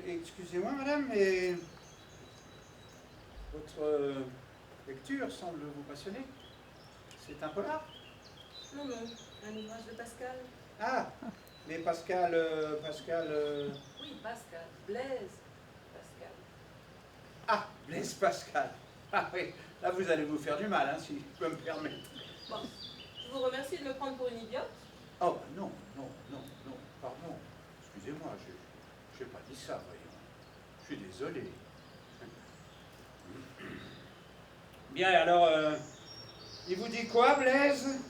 Excusez-moi, madame, mais votre lecture semble vous passionner. C'est un polar? Non, non, un ouvrage de Pascal. Ah, mais Pascal, Oui, Pascal, Blaise Pascal. Ah, Blaise Pascal. Ah oui, là vous allez vous faire du mal, hein, si je peux me permettre. Bon, je vous remercie de me prendre pour une idiote. Oh, non, non, non, non, pardon. Excusez-moi, je n'ai pas dit ça, voyons. Je suis désolé. Bien, alors, il vous dit quoi, Blaise?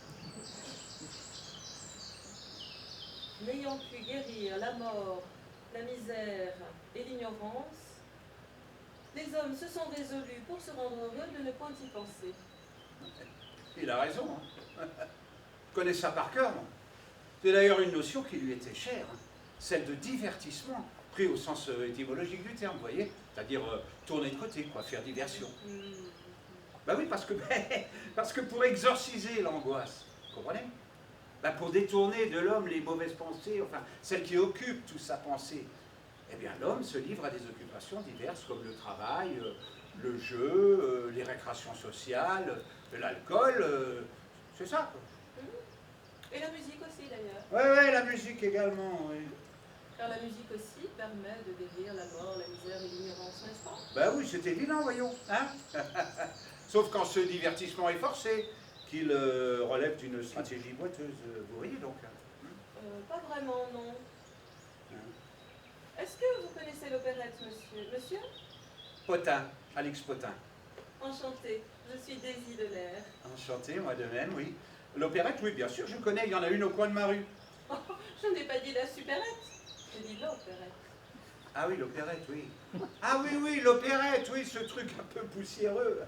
N'ayant pu guérir la mort, la misère et l'ignorance, les hommes se sont résolus pour se rendre heureux de ne point y penser. Il a raison, hein. Je connais ça par cœur, moi. C'est d'ailleurs une notion qui lui était chère, hein, celle de divertissement, pris au sens étymologique du terme, vous voyez, c'est-à-dire tourner de côté, quoi, faire diversion. Ben oui, parce que pour exorciser l'angoisse, vous comprenez? Ben pour détourner de l'homme les mauvaises pensées, enfin, celles qui occupent toute sa pensée, eh bien l'homme se livre à des occupations diverses comme le travail, le jeu, les récréations sociales, l'alcool, c'est ça, quoi. Et la musique aussi d'ailleurs. Ouais, la musique également, oui. Car la musique aussi permet de guérir la mort, la misère et l'ignorance, n'est-ce pas? Ben oui, c'est évident, voyons, hein. Sauf quand ce divertissement est forcé, qu'il relève d'une stratégie boiteuse, vous voyez donc. Pas vraiment, non. Est-ce que vous connaissez l'opérette, monsieur? Monsieur? Potin, Alix Potin. Enchanté, je suis Daisy de l'air. Enchanté, moi de même, oui. L'opérette, oui, bien sûr, je connais, il y en a une au coin de ma rue. Oh, je n'ai pas dit la supérette, j'ai dit l'opérette. Ah oui, l'opérette, oui. Ah oui, oui, l'opérette, oui, ce truc un peu poussiéreux.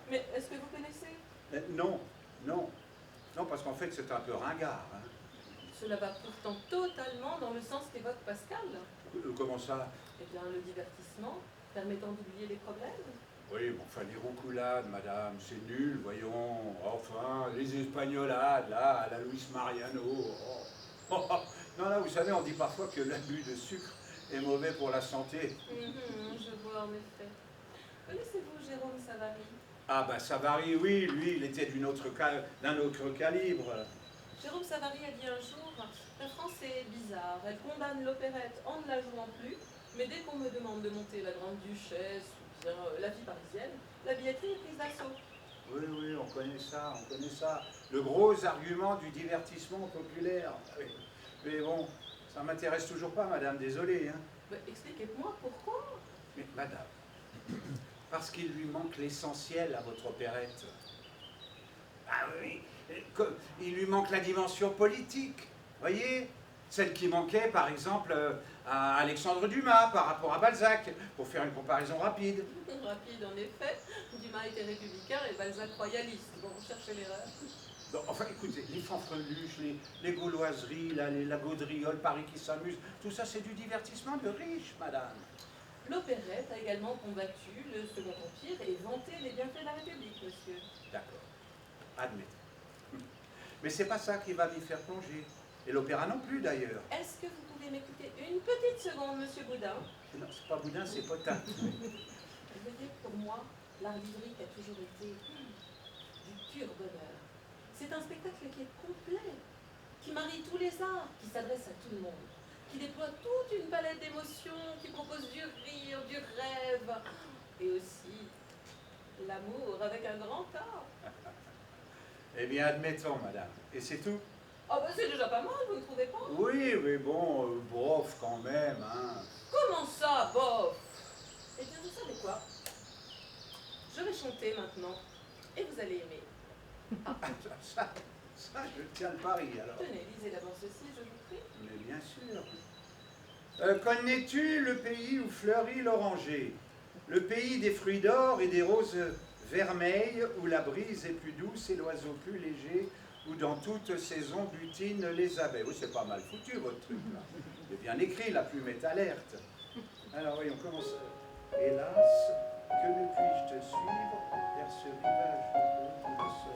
Mais est-ce que vous connaissez? Non, non. Non, parce qu'en fait, c'est un peu ringard. Hein. Cela va pourtant totalement dans le sens qu'évoque Pascal. Comment ça? Eh bien, le divertissement permettant d'oublier les problèmes. Oui, bon, enfin, les roucoulades, madame, c'est nul, voyons. Enfin, les espagnolades, là, à la Luis Mariano. Oh. Non, là, vous savez, on dit parfois que l'abus de sucre est mauvais pour la santé. Je vois en effet. Connaissez-vous Jérôme Savary? Ah, ben, Savary, oui, lui, il était d'un autre calibre. Jérôme Savary a dit un jour, la France est bizarre, elle condamne l'opérette en ne la jouant plus, mais dès qu'on me demande de monter la Grande Duchesse ou bien la vie parisienne, la billetterie est prise d'assaut. Oui, oui, on connaît ça, on connaît ça. Le gros argument du divertissement populaire. Oui. Mais bon, ça m'intéresse toujours pas, madame, désolé. Hein. Expliquez-moi pourquoi. Mais madame, parce qu'il lui manque l'essentiel à votre opérette. Ah oui, il lui manque la dimension politique, voyez? Celle qui manquait, par exemple, à Alexandre Dumas par rapport à Balzac, pour faire une comparaison rapide. Rapide, en effet. Dumas était républicain et Balzac royaliste. Bon, cherchez l'erreur. Bon, enfin, écoutez, les fanfreluches, les gauloiseries, la gaudriole, Paris qui s'amuse, tout ça, c'est du divertissement de riches, madame. L'opérette a également combattu le Second Empire et vanté les bienfaits de la République, monsieur. D'accord, admettez. Mais c'est pas ça qui va m'y faire plonger. Et l'opéra non plus, d'ailleurs. Est-ce que vous pouvez m'écouter une petite seconde, monsieur Boudin? Non, c'est pas Boudin, c'est Potin. Veuillez, pour moi, l'art lyrique a toujours été du pur bonheur. C'est un spectacle qui est complet, qui marie tous les arts, qui s'adresse à tout le monde, qui déploie toute une palette d'émotions, qui propose du rire, du rêve, et aussi l'amour avec un grand A. Eh bien, admettons, madame. Et c'est tout? Oh ben c'est déjà pas mal, vous ne trouvez pas? Oui, mais bon, bof quand même, hein. Comment ça, bof? Eh bien, vous savez quoi? Je vais chanter maintenant, et vous allez aimer. Ah, ça, je tiens le pari, alors. Tenez, lisez d'abord ceci, je vous prie. Mais bien sûr. Connais-tu le pays où fleurit l'oranger? Le pays des fruits d'or et des roses vermeilles, où la brise est plus douce et l'oiseau plus léger, où dans toute saison butinent les abeilles. Oui, c'est pas mal foutu, votre truc, là. C'est bien écrit, la plume est alerte. Alors, voyons, comment ça... Hélas, que ne puis-je te suivre vers ce rivage bleu de ce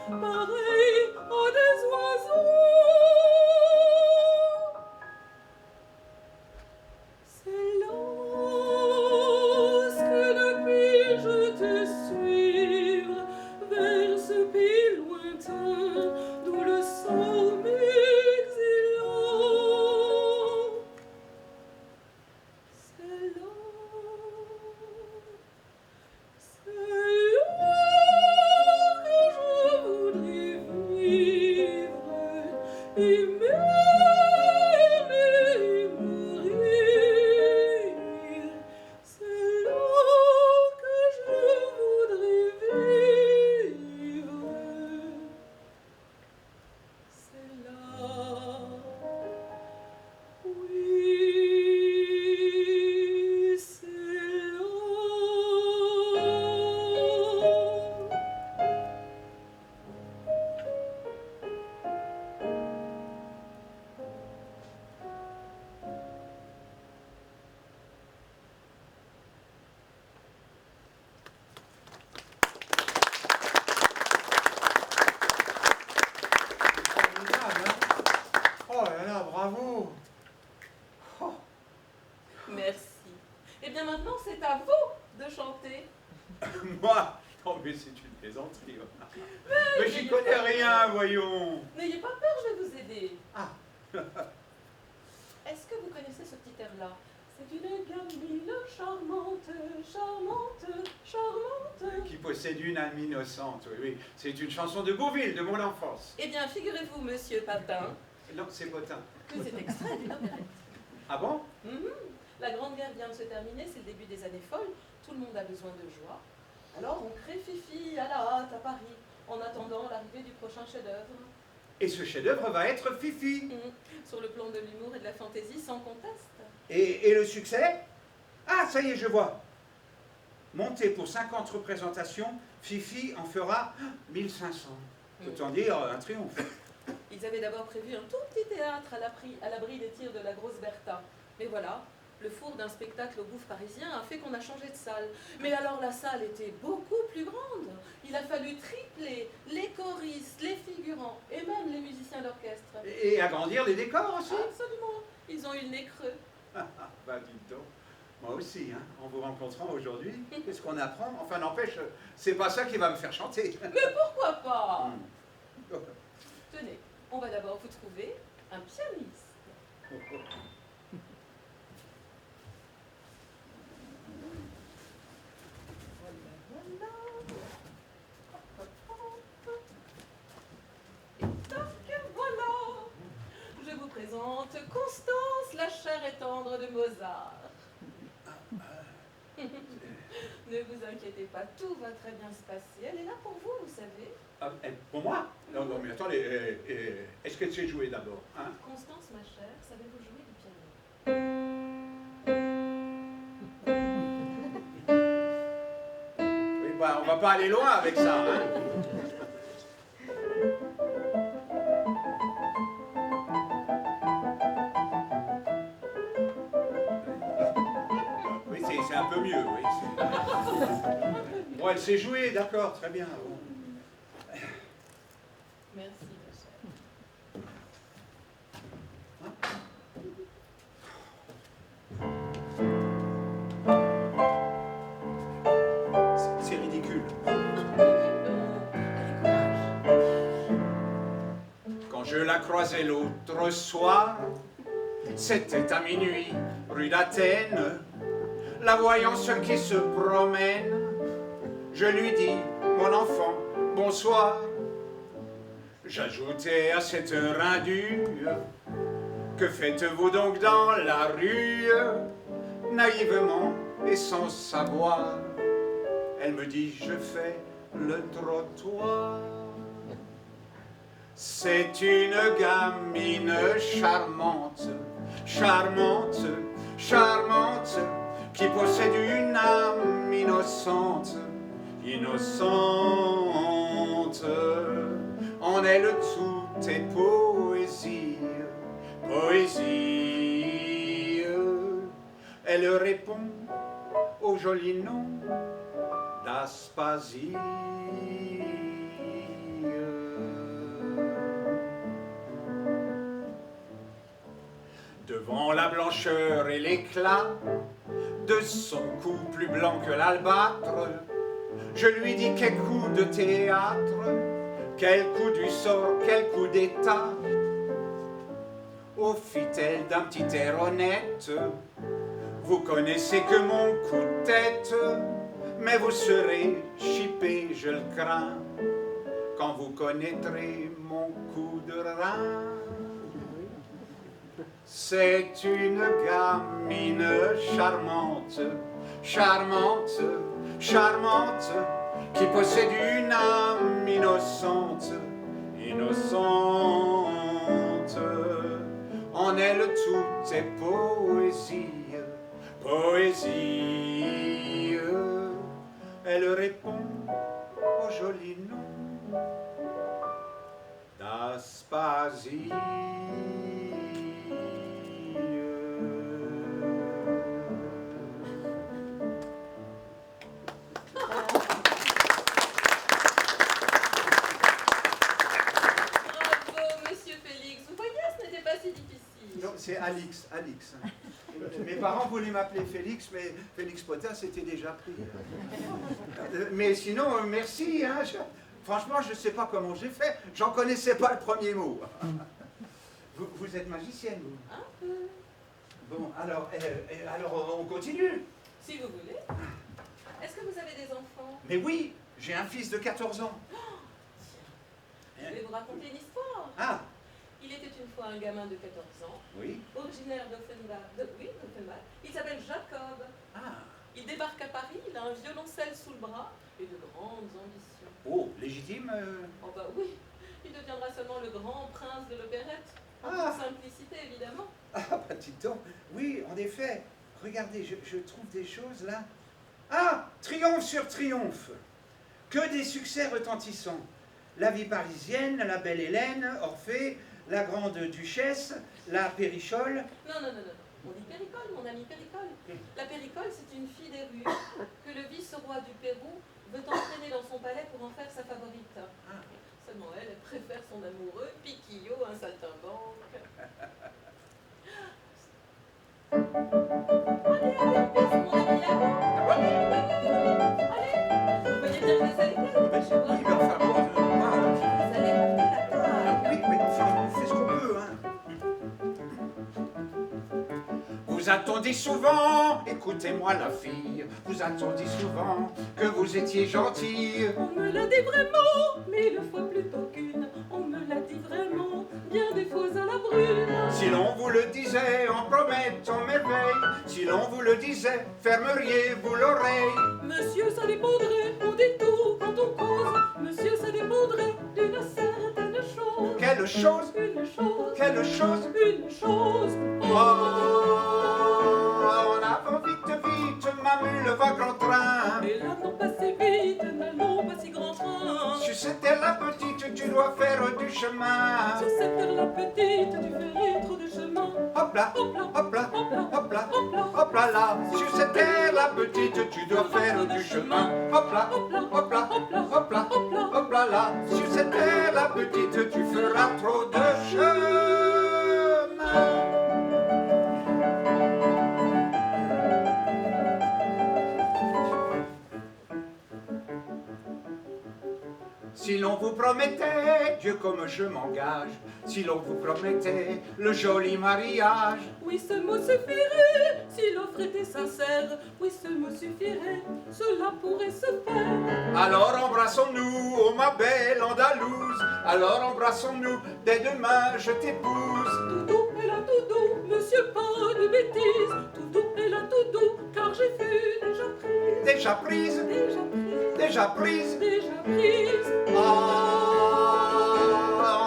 pareil à des oiseaux. C'est lorsque depuis je te suivre vers ce pays lointain d'où le sang m'exilant. C'est là que je voudrais vivre, aimer et mourir. C'est là que je voudrais vivre. C'est là, oui, c'est là. Formidable, hein? Oh là là, bravo. Oh, Merci. Et bien maintenant, c'est à vous de chanter. moi? Non, mais c'est une plaisanterie. Mais j'y connais rien, voyons. N'ayez pas peur, je vais vous aider. Ah, Est-ce que vous connaissez ce petit air-là? C'est une gamine charmante, charmante, charmante. qui possède une âme innocente, oui, oui. C'est une chanson de Bourvil, de mon enfance. Eh bien, figurez-vous, monsieur Papin, Non, c'est Potin. que c'est extrait d'une opérette. Ah bon? La Grande Guerre vient de se terminer, c'est le début des années folles, tout le monde a besoin de joie. Alors on crée Fifi à la hâte à Paris, en attendant l'arrivée du prochain chef-d'œuvre. Et ce chef-d'œuvre va être Fifi. Sur le plan de l'humour et de la fantaisie, sans conteste. Et le succès? Ah, ça y est, je vois. Monté pour 50 représentations, Fifi en fera 1500. Autant dire un triomphe. Ils avaient d'abord prévu un tout petit théâtre à l'abri des tirs de la grosse Bertha. Mais voilà, le four d'un spectacle au Gouffre parisien a fait qu'on a changé de salle. Mais alors la salle était beaucoup plus grande. Il a fallu tripler les choristes, les figurants et même les musiciens d'orchestre. Et agrandir les décors aussi? Absolument. Ils ont eu le nez creux. Bah dites donc, moi aussi, hein, en vous rencontrant aujourd'hui, qu'est-ce qu'on apprend? Enfin n'empêche, c'est pas ça qui va me faire chanter. Mais pourquoi pas? Hmm. Tenez, on va d'abord vous trouver un pianiste. Et tac, voilà. Je vous présente Constance, la chère et tendre de Mozart. Ne vous inquiétez pas, tout va très bien se passer. Elle est là pour vous, vous savez. Ah, pour moi? Non, non, mais attendez, est-ce qu'elle sait jouer d'abord, hein? Constance, ma chère, savez-vous jouer du piano? Oui, bah, on va pas aller loin avec ça, hein? Oui, c'est un peu mieux, oui. Bon, elle sait jouer, d'accord, très bien. Bon. Merci, ma chère. C'est ridicule. Quand je la croisais l'autre soir, c'était à minuit, rue d'Athènes. La voyant seule qui se promène, je lui dis, mon enfant, bonsoir. J'ajoutais à cette heure indue, que faites-vous donc dans la rue? Naïvement et sans savoir, elle me dit, je fais le trottoir. C'est une gamine charmante, charmante, charmante, qui possède une âme innocente, innocente. En elle tout est poésie, poésie. Elle répond au joli nom d'Aspasie. devant la blancheur et l'éclat de son cou plus blanc que l'albâtre, je lui dis quel coup de théâtre, quel coup du sort, quel coup d'état. Oh, fit-elle d'un petit air honnête, vous connaissez que mon coup de tête, mais vous serez chippé, je le crains, quand vous connaîtrez mon coup de rein. C'est une gamine charmante, charmante, charmante, qui possède une âme innocente, innocente. En elle tout est poésie, poésie. Elle répond au joli nom d'Aspasie. C'est Alix, Alix. Mes parents voulaient m'appeler Félix, mais Félix Potin, c'était déjà pris. Mais sinon, merci. Hein, franchement, je ne sais pas comment j'ai fait. J'en connaissais pas le premier mot. Vous êtes magicienne, vous? Un peu. Bon, alors on continue. Si vous voulez. Est-ce que vous avez des enfants? Mais oui, j'ai un fils de 14 ans. Oh, tiens, je vais vous raconter une histoire. Ah. Il était une fois un gamin de 14 ans, Oui. originaire d'Offenbach. d'Offenbach. Il s'appelle Jacob. Ah. Il débarque à Paris, il a un violoncelle sous le bras et de grandes ambitions. Oh, légitime Oh bah oui, il deviendra seulement le grand prince de l'opérette. En toute simplicité, évidemment. Ah, bah dites donc. Oui, en effet. Regardez, je trouve des choses là. Ah, triomphe sur triomphe. Que des succès retentissants. La vie parisienne, la belle Hélène, Orphée, la grande duchesse, la Périchole. Non. On dit Péricole, mon ami Péricole. La Péricole, c'est une fille des rues que le vice-roi du Pérou veut entraîner dans son palais pour en faire sa favorite. Ah. Seulement elle préfère son amoureux, Piquillot, un saltimbanque. Allez, pisse, mon ami, là-haut. Allez, vous voyez bien que les allez. Oui, mais enfin, bon, Vous allez monter la table. oui, enfin, on fait ce qu'on peut, hein. Vous a-t-on dit souvent, écoutez-moi la fille, vous a-t-on dit souvent que vous étiez gentille? On me l'a dit vraiment, 1000 fois plutôt qu'une. On me l'a dit vraiment, bien des fois à la brune. Si l'on vous le disait en promettant merveille, si l'on vous le disait, fermeriez-vous l'oreille? Monsieur, ça dépendrait, on dit tout quand on cause. Monsieur, ça dépendrait d'une certaine chose. Quelle chose? Une chose. Quelle chose? Une chose. Oh, en avant, vite, vite, ma mule va grand train. Et là, non pas si vite, n'allons pas si grand train. Sur cette terre la petite, tu dois faire du chemin. Sur cette terre la petite, tu ferais trop de chemin. Hop là, hop là, hop là, hop là là. Sur cette terre la petite, tu dois faire du chemin. Hop là, hop là, hop là, hop là là. Sur cette terre la petite, tu feras trop de chemin. Si l'on vous promettait, Dieu comme je m'engage, si l'on vous promettait le joli mariage. Oui, ce mot suffirait, si l'offre était sincère. Oui, ce mot suffirait, cela pourrait se faire. Alors embrassons-nous, oh ma belle Andalouse. Alors embrassons-nous, dès demain je t'épouse. Tout doux est là tout doux, monsieur, pas de bêtises. Tout doux est là tout doux, car j'ai vu déjà prise. Déjà prise, déjà prise. Déjà prise. Ah,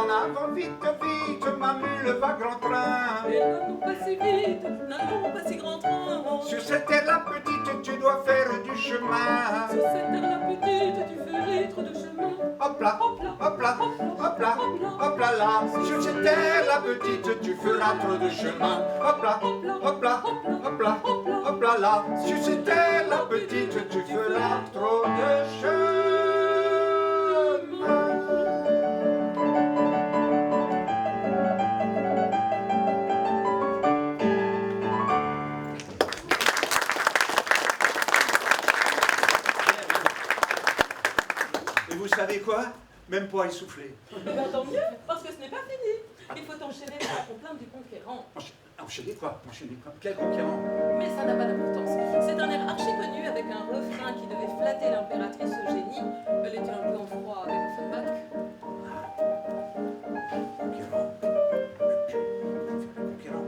en avant, vite, vite, ma mule va grand train. Et n'allons pas si vite, n'allons pas si grand train. Sur cette terre la petite, tu dois faire du chemin. Sur cette terre la petite, tu ferais trop de chemin. Hop là, hop là, hop là, hop là là. Sur cette terre la petite, tu feras trop de chemin. Hop là, hop là, hop là, hop là là. Sur cette terre la petite, tu feras trop de chemin. même pas essoufflé. Eh bien, tant mieux, parce que ce n'est pas fini. Il faut enchaîner la complainte du conquérant. Enchaîner quoi? Enchaîner quoi? Quel conquérant? Mais ça n'a pas d'importance. C'est un air archi connu avec un refrain qui devait flatter l'impératrice Eugénie. Elle était un peu en froid avec Offenbach. Conquérant. Conquérant.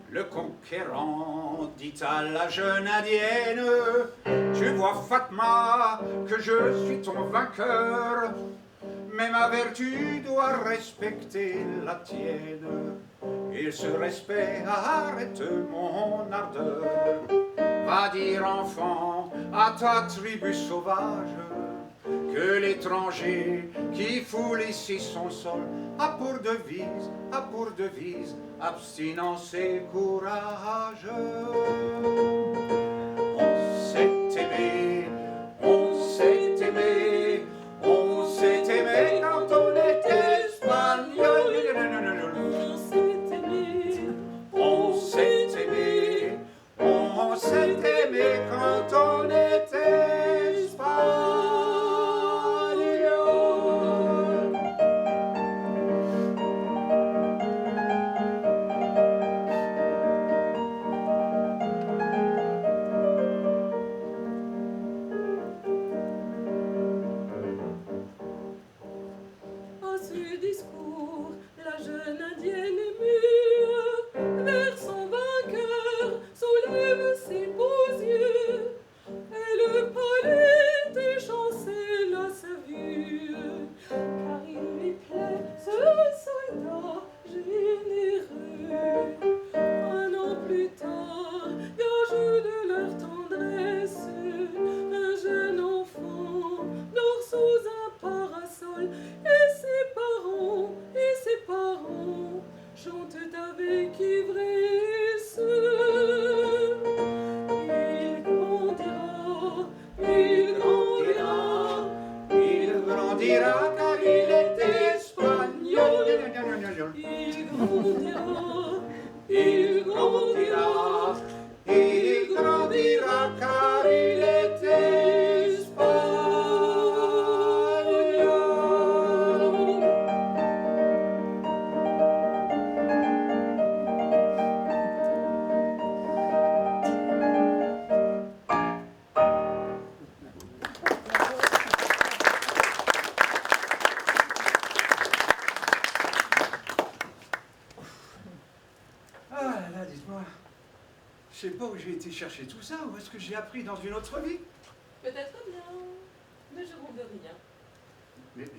Le conquérant dit à la jeune indienne: tu vois, Fatma, que je suis ton vainqueur, mais ma vertu doit respecter la tienne. Et ce respect arrête mon ardeur. Va dire, enfant, à ta tribu sauvage que l'étranger qui foule ici son sol a pour devise abstinence et courage. On s'est aimé, on s'est aimé, on s'est aimé quand on était espagnol. On s'est aimé, On s'est aimé, on s'est aimé quand on était espagnol. à ce discours, la jeune indienne émue vers son vainqueur soulève ses beaux yeux, et le palais déchancelle à sa vue, car il lui plaît ce soldat généreux. Un an plus tard, gage de leur tendresse, un jeune enfant dort sous un parasol, et ses parents chantent avec ivresse. Il grandira, il grandira, Il grandira car il est espagnol. il grandira, Il grandira, il grandira car il est espagnol. Ah là là, dites-moi, je sais pas où j'ai été chercher tout ça, ou est-ce que j'ai appris dans une autre vie? peut-être bien, ne jouons de rien. Mais vous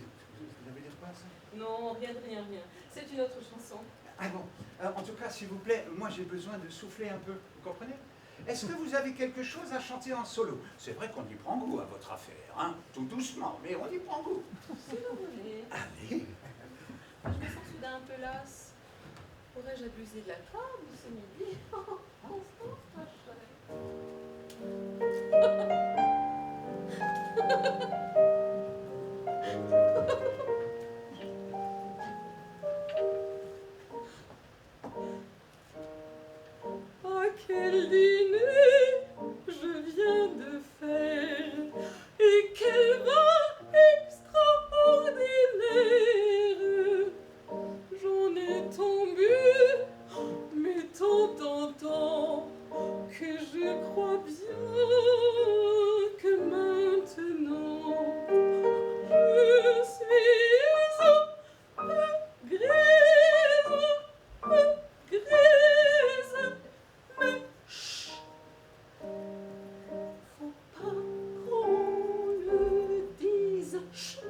n'avez dire quoi ça? Non, rien de rien, rien. C'est une autre chanson. Ah bon, en tout cas, s'il vous plaît, moi j'ai besoin de souffler un peu, vous comprenez? Est-ce que vous avez quelque chose à chanter en solo? C'est vrai qu'on y prend goût à votre affaire, hein? Tout doucement, mais on y prend goût. Si vous voulez. Allez. Je me sens soudain un peu lasse. Pourrais-je abuser de la table ce midi? On se Ah, quel dîner je viens de faire, et quel vin extraordinaire! J'en ai tombé, mais tant que je crois bien que maintenant je suis un peu grise, mais chut, faut pas qu'on le dise, chut,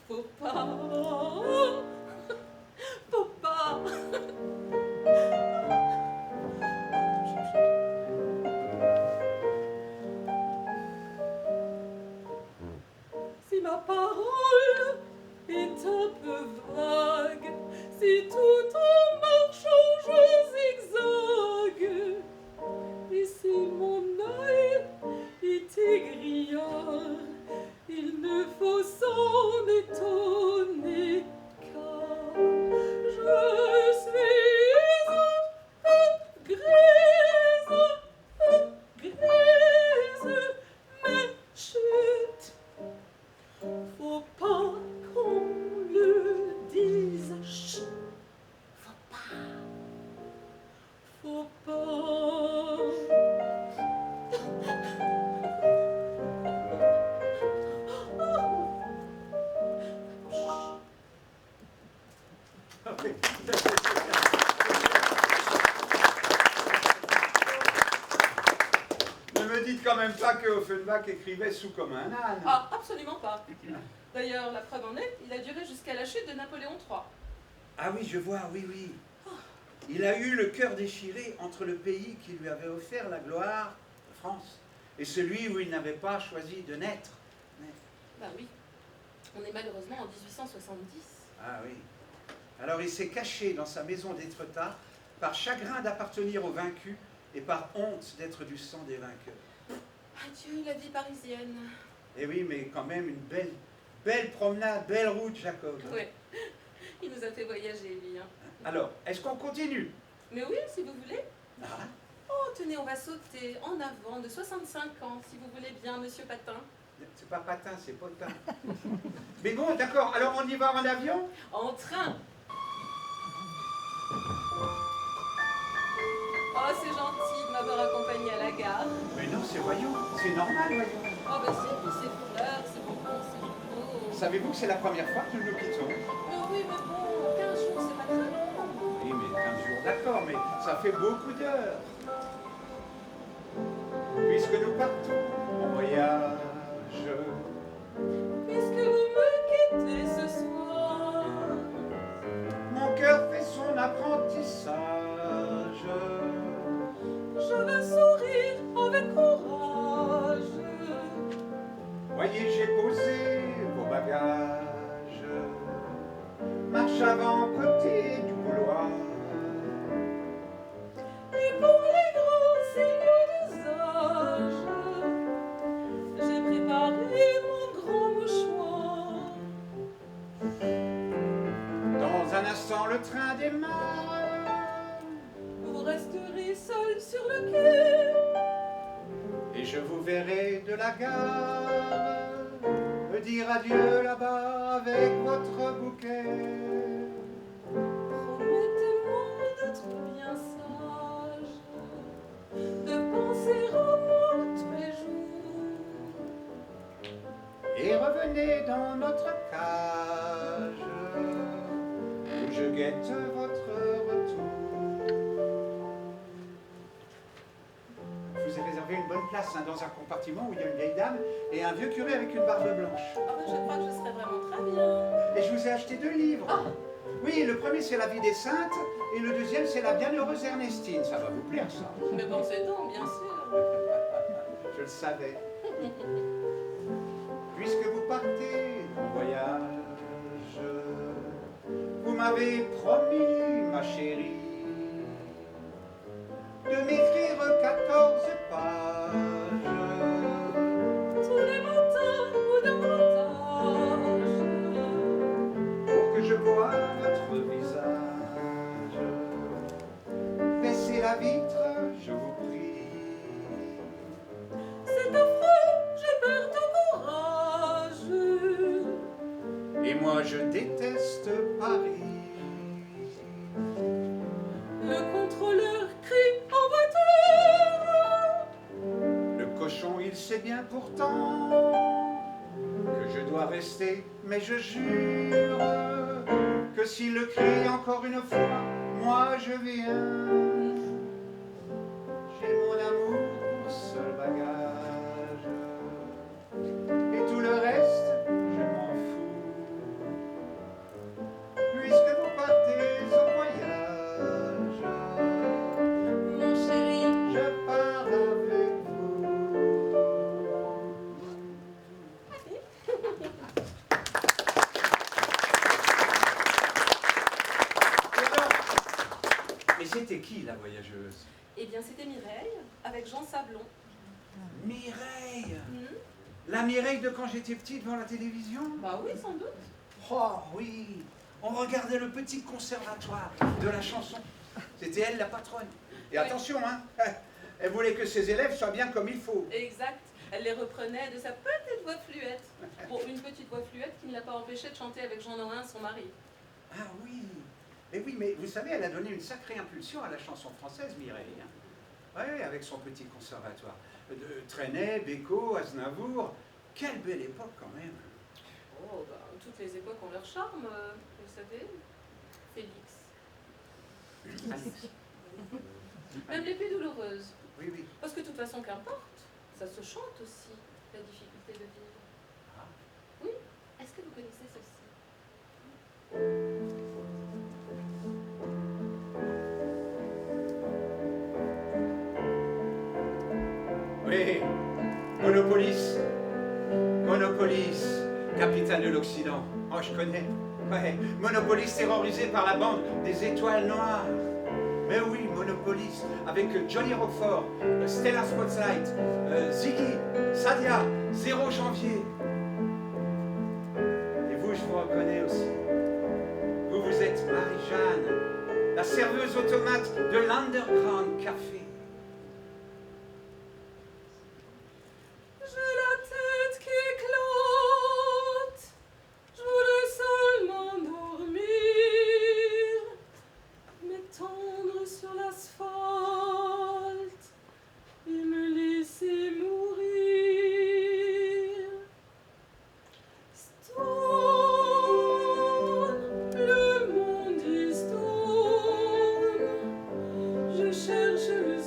faut pas. Faut pas. dites quand même pas que Offenbach écrivait sous comme un âne. Ah, absolument pas. D'ailleurs, la preuve en est, il a duré jusqu'à la chute de Napoléon III. Ah oui, je vois, oui, oui. Il a eu le cœur déchiré entre le pays qui lui avait offert la gloire, la France, et celui où il n'avait pas choisi de naître. Bah oui, on est malheureusement en 1870. Ah oui. Alors il s'est caché dans sa maison d'Étretat par chagrin d'appartenir aux vaincus et par honte d'être du sang des vainqueurs. Adieu la vie parisienne. Eh oui, mais quand même une belle promenade, belle route, Jacob. Ouais, il nous a fait voyager, lui. Hein. Alors, est-ce qu'on continue? Mais oui, si vous voulez. Ah, Oh, tenez, on va sauter en avant de 65 ans, si vous voulez bien, monsieur Patin. c'est pas Patin, c'est Potin. Mais bon, d'accord, alors on y va en avion? En train. Oh, c'est gentil de m'avoir accompagné à la gare. Mais non, c'est voyons, c'est normal, voyons. Oh, bah si, puis c'est pour l'heure, c'est bon, c'est beau. Savez-vous que c'est la première fois que nous nous quittons? Mais oui, mais bon, 15 jours, c'est pas très long. Oui, mais 15 jours, d'accord, mais ça fait beaucoup d'heures. Puisque nous partons en voyage, Puisque vous me quittez ce soir, mon cœur fait son apprentissage. je veux sourire avec courage. Voyez, j'ai posé vos bagages. Marche avant côté du couloir. Et pour les grands seigneurs d'usage, j'ai préparé mon grand mouchoir. Dans un instant, le train démarre. Vous resterez seul sur le quai. Et je vous verrai de la gare me dire adieu là-bas avec votre bouquet. Promettez-moi d'être bien sage, de penser au mot tous les jours. Et revenez dans notre cage où je guette votre retour. Je vous ai réservé une bonne place dans un compartiment où il y a une vieille dame et un vieux curé avec une barbe blanche. Ah ben, je crois que je serais vraiment très bien. Et je vous ai acheté 2 livres. Ah. Oui, le premier c'est La vie des saintes et le deuxième c'est La bienheureuse Ernestine. Ça va vous plaire ça. Mais pensez donc, bien sûr. Je le savais. Puisque vous partez en voyage, vous m'avez promis, ma chérie, de m'écrire 14 pages. Tous les matins ou davantage. Pour que je voie votre visage. Baissez la vitre, je vous prie. C'est affreux, j'ai peur de courage. Et moi je déteste Paris. Le contrôleur crie en voiture. Le cochon il sait bien pourtant que je dois rester, mais je jure que s'il le crie encore une fois, moi je viens. J'ai mon amour pour seul bagage, et tout le reste, je m'en fous. Puisque vous partez au voyage, Mon chéri, je pars avec vous. Mais c'était qui la voyageuse? eh bien c'était Mireille, avec Jean Sablon. Mireille. Hmm. La Mireille de quand j'étais petit devant la télévision? Bah oui, sans doute. Oh oui, on regardait le petit conservatoire de la chanson. C'était elle la patronne. Et Oui. attention, hein, elle voulait que ses élèves soient bien comme il faut. Exact. Elle les reprenait de sa petite voix fluette. Bon, une petite voix fluette qui ne l'a pas empêchée de chanter avec Jean Norin, son mari. Ah oui, mais oui, mais vous savez, elle a donné une sacrée impulsion à la chanson française, Mireille. Oui, avec son petit conservatoire. Trenet, Bécaud, Aznavour. Quelle belle époque quand même. Oh, bah, toutes les époques ont leur charme, vous savez. Félix. Alex. Même les plus douloureuses. Oui, oui. Parce que de toute façon, qu'importe. Ça se chante aussi, la difficulté de vivre. Ah. Oui, est-ce que vous connaissez ceci? Oui, Monopolis. Monopolis, capitaine de l'Occident. Oh, je connais. Ouais, Monopolis terrorisé par la bande des étoiles noires. Mais oui, Monopolis, avec Johnny Roquefort, Stella Spotlight, Ziggy, Sadia, 0 janvier. Et vous, je vous reconnais aussi. Vous êtes Marie-Jeanne, la serveuse automate de l'Underground Café. J'ai la tête qui éclate, je voudrais seulement dormir, m'étendre sur l'asphalte et me laisser mourir. Stone, le monde est stone, je cherche le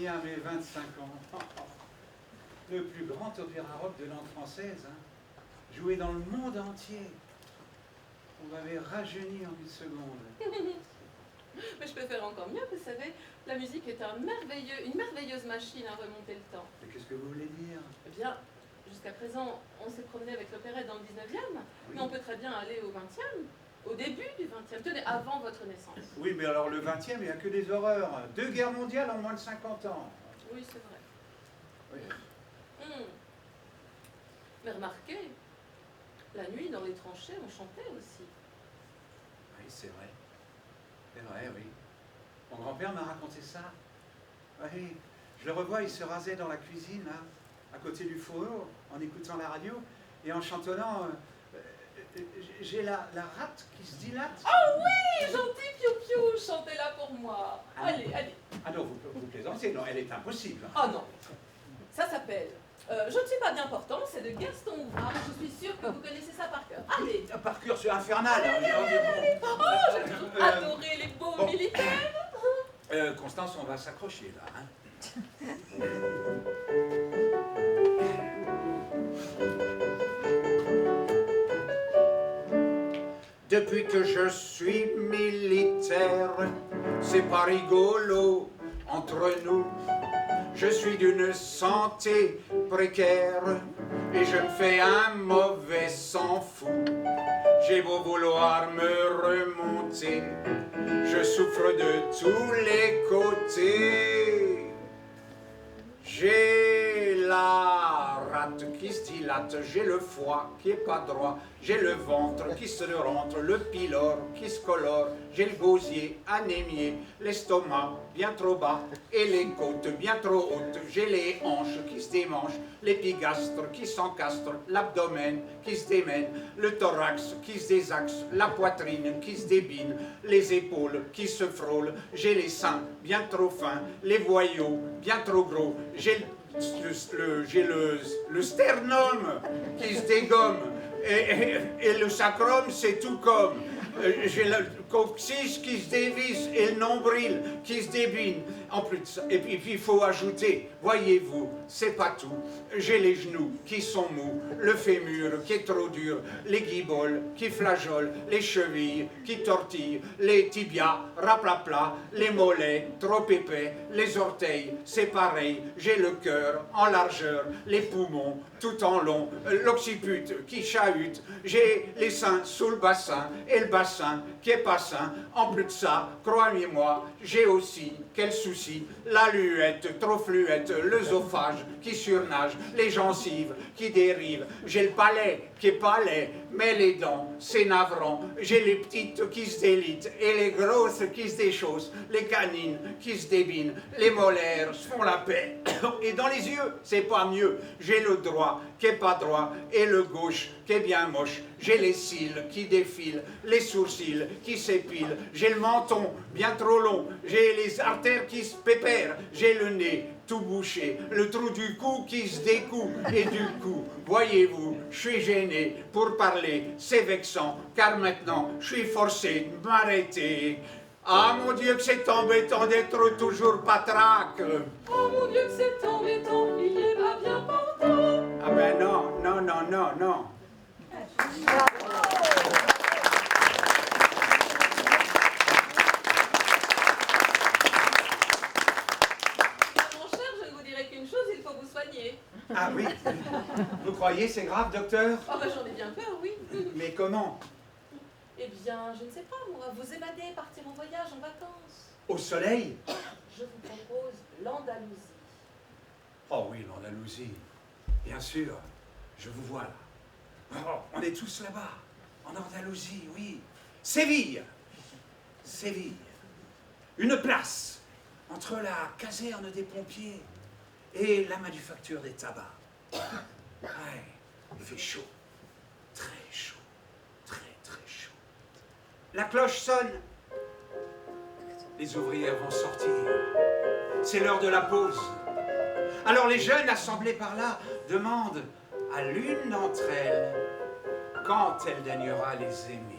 Charbonnier à mes 25 ans. Le plus grand opéra rock de langue française, hein. Joué dans le monde entier. On m'avait rajeuni en une seconde. Mais je peux faire encore mieux, vous savez. La musique est une merveilleuse machine à remonter le temps. Mais qu'est-ce que vous voulez dire? Eh bien, jusqu'à présent, on s'est promené avec l'opérette dans le 19e, Oui. mais on peut très bien aller au 20e, au début du 20e, tenez, avant votre naissance. Oui, mais alors le 20e, il n'y a que des horreurs. 2 guerres mondiales en moins de 50 ans. Oui, c'est vrai. Oui. Mais remarquez, la nuit, dans les tranchées, on chantait aussi. Oui, c'est vrai. C'est vrai, oui. Mon grand-père m'a raconté ça. Oui, je le revois, il se rasait dans la cuisine, là, à côté du four, en écoutant la radio, et en chantonnant j'ai la rate qui se dilate. Oh oui, gentil Piou-Piou, chantez-la pour moi. Ah, Allez, allez. Ah non, vous plaisantez, non, elle est impossible. Oh non, ça s'appelle Je ne suis pas bien portant, c'est de Gaston Ouvrard. Je suis sûre que vous connaissez ça par cœur. Allez. Par cœur, c'est infernal. Oh, j'ai adoré les beaux militaires. Constance, on va s'accrocher là. Hein. Depuis que je suis militaire, c'est pas rigolo entre nous. Je suis d'une santé précaire et je me fais un mauvais sang fou. J'ai beau vouloir me remonter, je souffre de tous les côtés. J'ai la rate qui se dilate, j'ai le foie qui est pas droit, j'ai le ventre qui se rentre, le pylore qui se colore, j'ai le gosier anémié, l'estomac bien trop bas et les côtes bien trop hautes, j'ai les hanches qui se démanchent, l'épigastre qui s'encastre, l'abdomen qui se démène, le thorax qui se désaxe, la poitrine qui se débine, les épaules qui se frôlent, j'ai les seins bien trop fins, les voyaux bien trop gros, j'ai le sternum qui se dégomme et le sacrum c'est tout comme. J'ai le coccyx qui se dévisse et le nombril qui se débine. En plus de ça, et puis il faut ajouter, voyez-vous, c'est pas tout. J'ai les genoux qui sont mous, le fémur qui est trop dur, les guiboles qui flageolent, les chevilles qui tortillent, les tibias raplapla, les mollets trop épais, les orteils, c'est pareil. J'ai le cœur en largeur, les poumons tout en long, l'occiput qui chahute, j'ai les seins sous le bassin et le bassin qui est pas sain. En plus de ça, croyez-moi, j'ai aussi, quel souci, la luette trop fluette, l'œsophage qui surnage, les gencives qui dérivent, j'ai le palais qui est pas laid, mais les dents, c'est navrant, j'ai les petites qui se délitent et les grosses qui se déchaussent, les canines qui se débinent, les molaires se font la paix, et dans les yeux, c'est pas mieux, j'ai le droit qui est pas droit et le gauche qui est bien moche, j'ai les cils qui défilent, les sourcils qui s'épilent, j'ai le menton bien trop long, j'ai les artères qui se pépèrent, j'ai le nez tout bouché, le trou du cou qui se découd, et du coup, voyez-vous, je suis gêné pour parler, c'est vexant, car maintenant, je suis forcé de m'arrêter. Ah mon Dieu que c'est embêtant d'être toujours patraque. Oh mon Dieu que c'est embêtant, il est pas bien portant. Ah ben non, non, non, non, non. Ah oui. Vous croyez c'est grave, docteur? Ah bah j'en ai bien peur, oui. Mais comment? Eh bien, je ne sais pas, moi. Vous évader, partir en voyage, en vacances. Au soleil? Je vous propose l'Andalousie. Oh oui, l'Andalousie. Bien sûr. Je vous vois là. Oh, on est tous là-bas. En Andalousie, oui. Séville. Séville. Une place entre la caserne des pompiers et la manufacture des tabacs. Ouais, il fait chaud. Très chaud. Très, très chaud. La cloche sonne. Les ouvrières vont sortir. C'est l'heure de la pause. Alors les jeunes assemblés par là demandent à l'une d'entre elles quand elle daignera les aimer.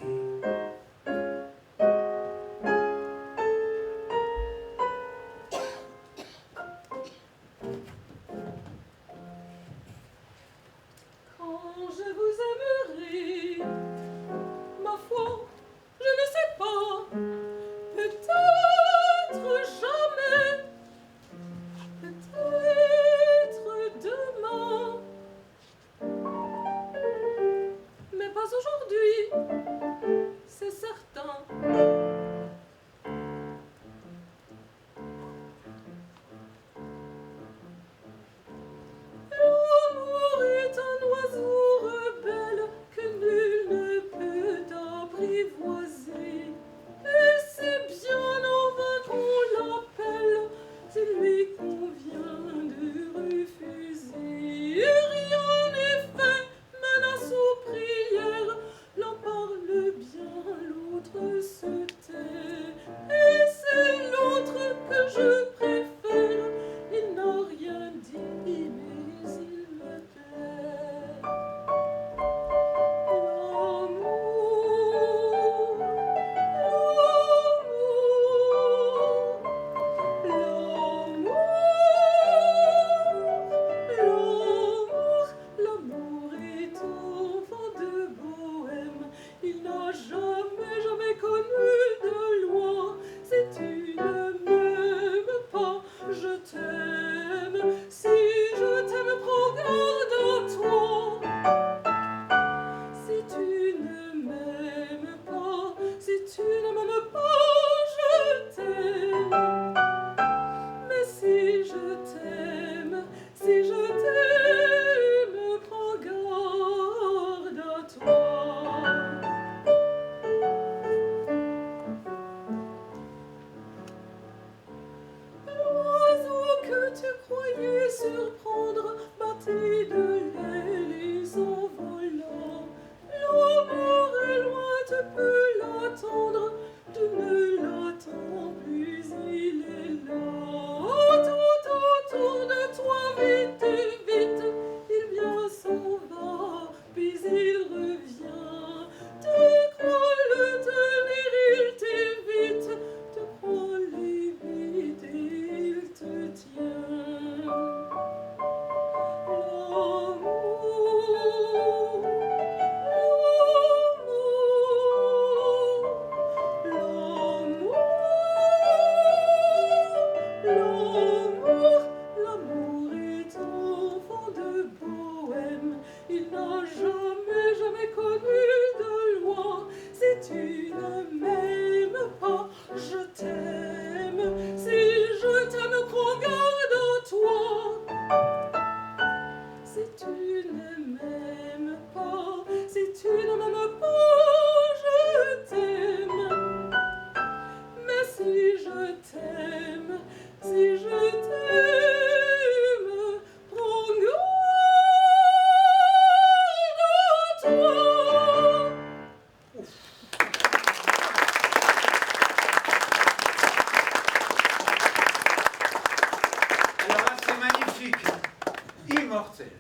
mortel.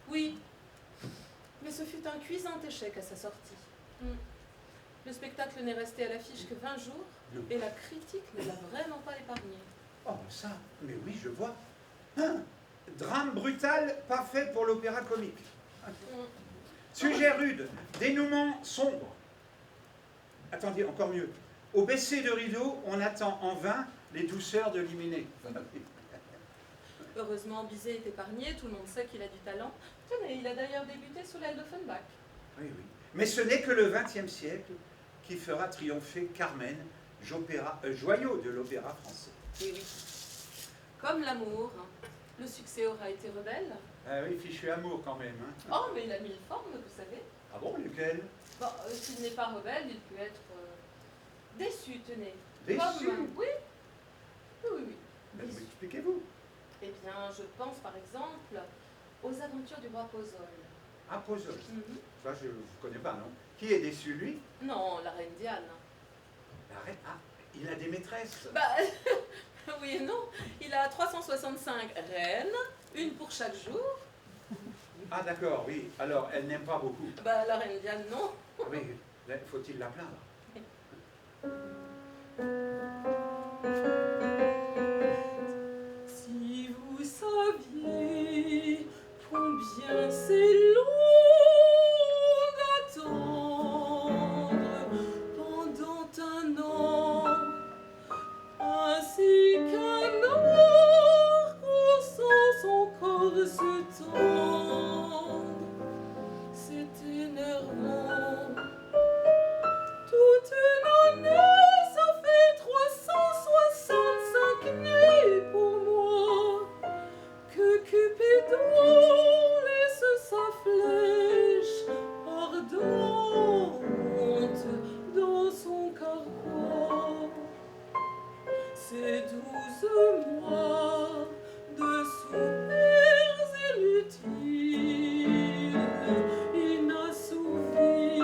Oui, mais ce fut un cuisant échec à sa sortie. Le spectacle n'est resté à l'affiche que 20 jours, et la critique ne l'a vraiment pas épargné. Oh, ça, mais oui, je vois. Hein, drame brutal, pas fait pour l'opéra comique. Sujet rude, dénouement sombre. Attendez, encore mieux. Au baisser de rideau, on attend en vain les douceurs de l'hyménée. Heureusement, Bizet est épargné, tout le monde sait qu'il a du talent. Tenez, il a d'ailleurs débuté sous l'aile d'Offenbach. Oui, oui. Mais ce n'est que le XXe siècle qui fera triompher Carmen, joyau de l'opéra français. Oui, oui. Comme l'amour, le succès aura été rebelle. Ah oui, fichu amour quand même. Hein. Oh, mais il a mille formes, vous savez. Ah bon, lequel? Bon, s'il n'est pas rebelle, il peut être déçu, tenez. Déçu? Comme, oui. Oui, oui, oui. Ben, Déçu. expliquez-vous. Eh bien, je pense par exemple aux aventures du roi Pozole. Ah, Pozole. Ça, je ne connais pas, non? Qui est déçu, lui? Non, la reine Diane. La reine. Ah, il a des maîtresses. Bah, oui et non. Il a 365 reines, une pour chaque jour. Ah, d'accord, oui. Alors, elle n'aime pas beaucoup. Bah, la reine Diane, non. Ah oui, faut-il la plaindre? Si vous saviez combien c'est long d'attendre pendant un an, ainsi qu'un arbre sans son corps se tendre, c'est énervant. Toute une année, ça fait 365 nuits pour moi que Cupidon laisse sa flèche ardente dans son carquois. C'est 12 mois de soupirs inutiles, inassouvis.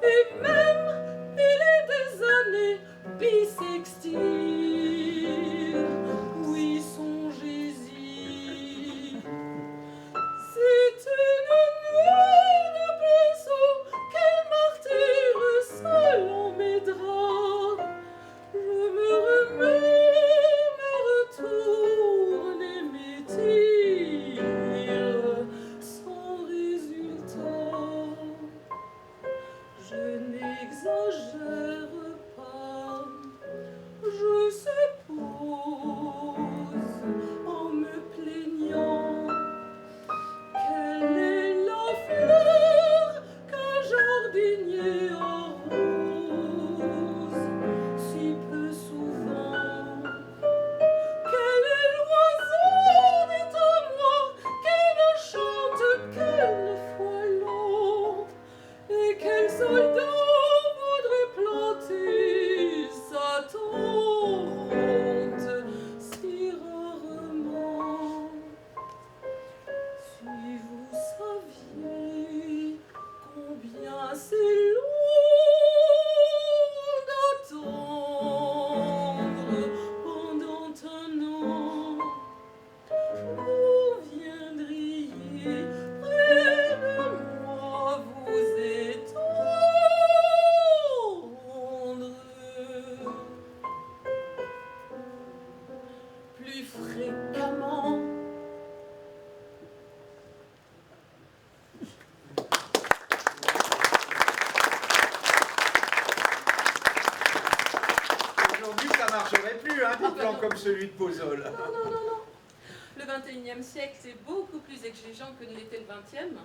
Et même, il est des années bissextiles. Oui, songez-y. C'est une nuit de berceau, quel martyre seul en mes draps. Je me remets, me retourne et m'étire sans résultat. Je n'exagère pas, je suppose en me plaignant quelle est la fleur qu'un jardinier arrose si peu souvent. Quel est l'oiseau, dites-moi, qui ne chante qu'une fois l'an? Et quel soldat voudrait planter sa tente si rarement? Si vous saviez combien c'est long d'attendre pendant un an, vous viendriez près de moi vous étendre plus fréquemment. Aujourd'hui, ça marcherait plus, hein, des plans comme celui de Pozole. Non, non, non, non. Le 21e siècle est beaucoup plus exigeant que ne l'était le 20e,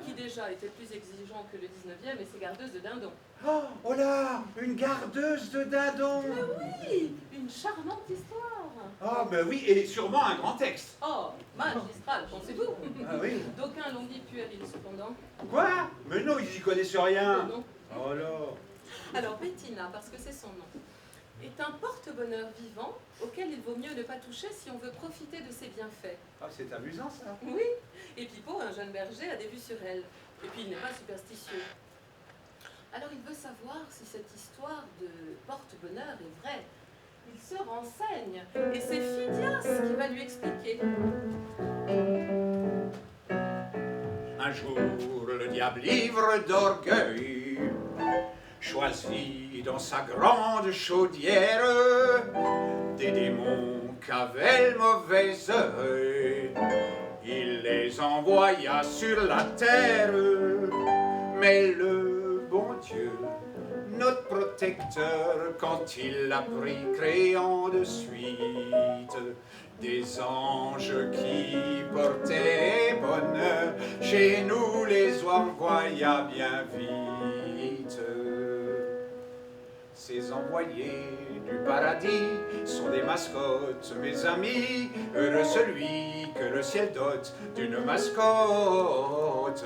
qui déjà était plus exigeant que le 19e et ses gardeuses de dindon. Oh, oh là, une gardeuse de dindon. Mais oui, une charmante histoire. Ah, ben oui, et sûrement un grand texte. Oh, magistral, pensez-vous? Ah oui. D'aucuns l'ont dit puéril cependant. Quoi? Mais non, ils y connaissent rien. Non. Oh là. Alors Bettina, parce que c'est son nom, est un porte-bonheur vivant auquel il vaut mieux ne pas toucher si on veut profiter de ses bienfaits. Ah, c'est amusant, ça. Oui, et Pipo, un jeune berger, a des vues sur elle. Et puis il n'est pas superstitieux. Alors il veut savoir si cette histoire de porte-bonheur est vraie. Il se renseigne. Et c'est Phidias qui va lui expliquer. Un jour, le diable ivre d'orgueil choisit dans sa grande chaudière des démons qu'avaient le mauvais œil. Il les envoya sur la terre, mais le bon Dieu, notre protecteur, quand il l'a pris, créant de suite des anges qui portaient bonheur, chez nous les envoya bien vite. Ces envoyés du paradis sont des mascottes, mes amis, heureux celui que le ciel dote d'une mascotte.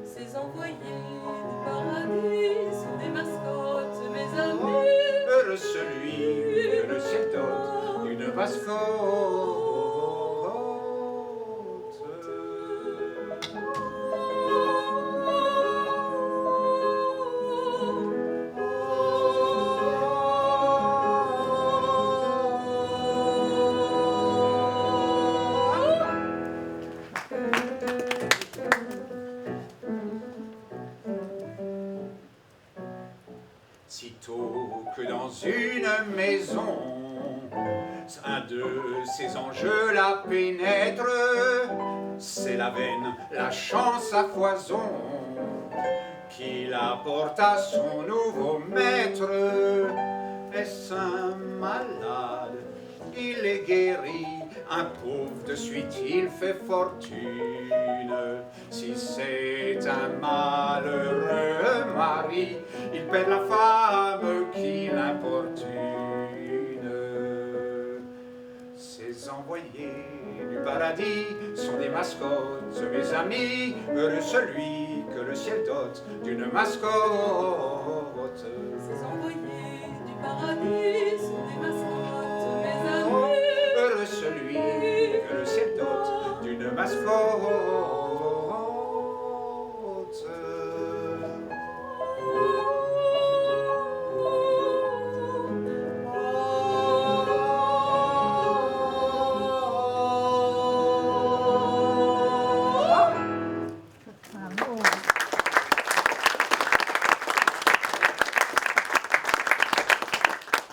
Ces envoyés du paradis sont des mascottes, mes amis. Heureux celui que le ciel dote d'une mascotte. Sitôt que dans une maison, un de ces enjeux la pénètre, c'est la veine, la chance à foison, qu'il apporte à son nouveau maître. Est-ce un malade? Il est guéri, un pauvre de suite il fait fortune. Si c'est un malheureux mari, il perd la femme qui l'importune. Ces envoyés du paradis sont des mascottes, mes amis, heureux celui que le ciel dote d'une mascotte. Ces envoyés du paradis sont des mascottes, mes amis. Heureux celui que le ciel dote d'une mascotte.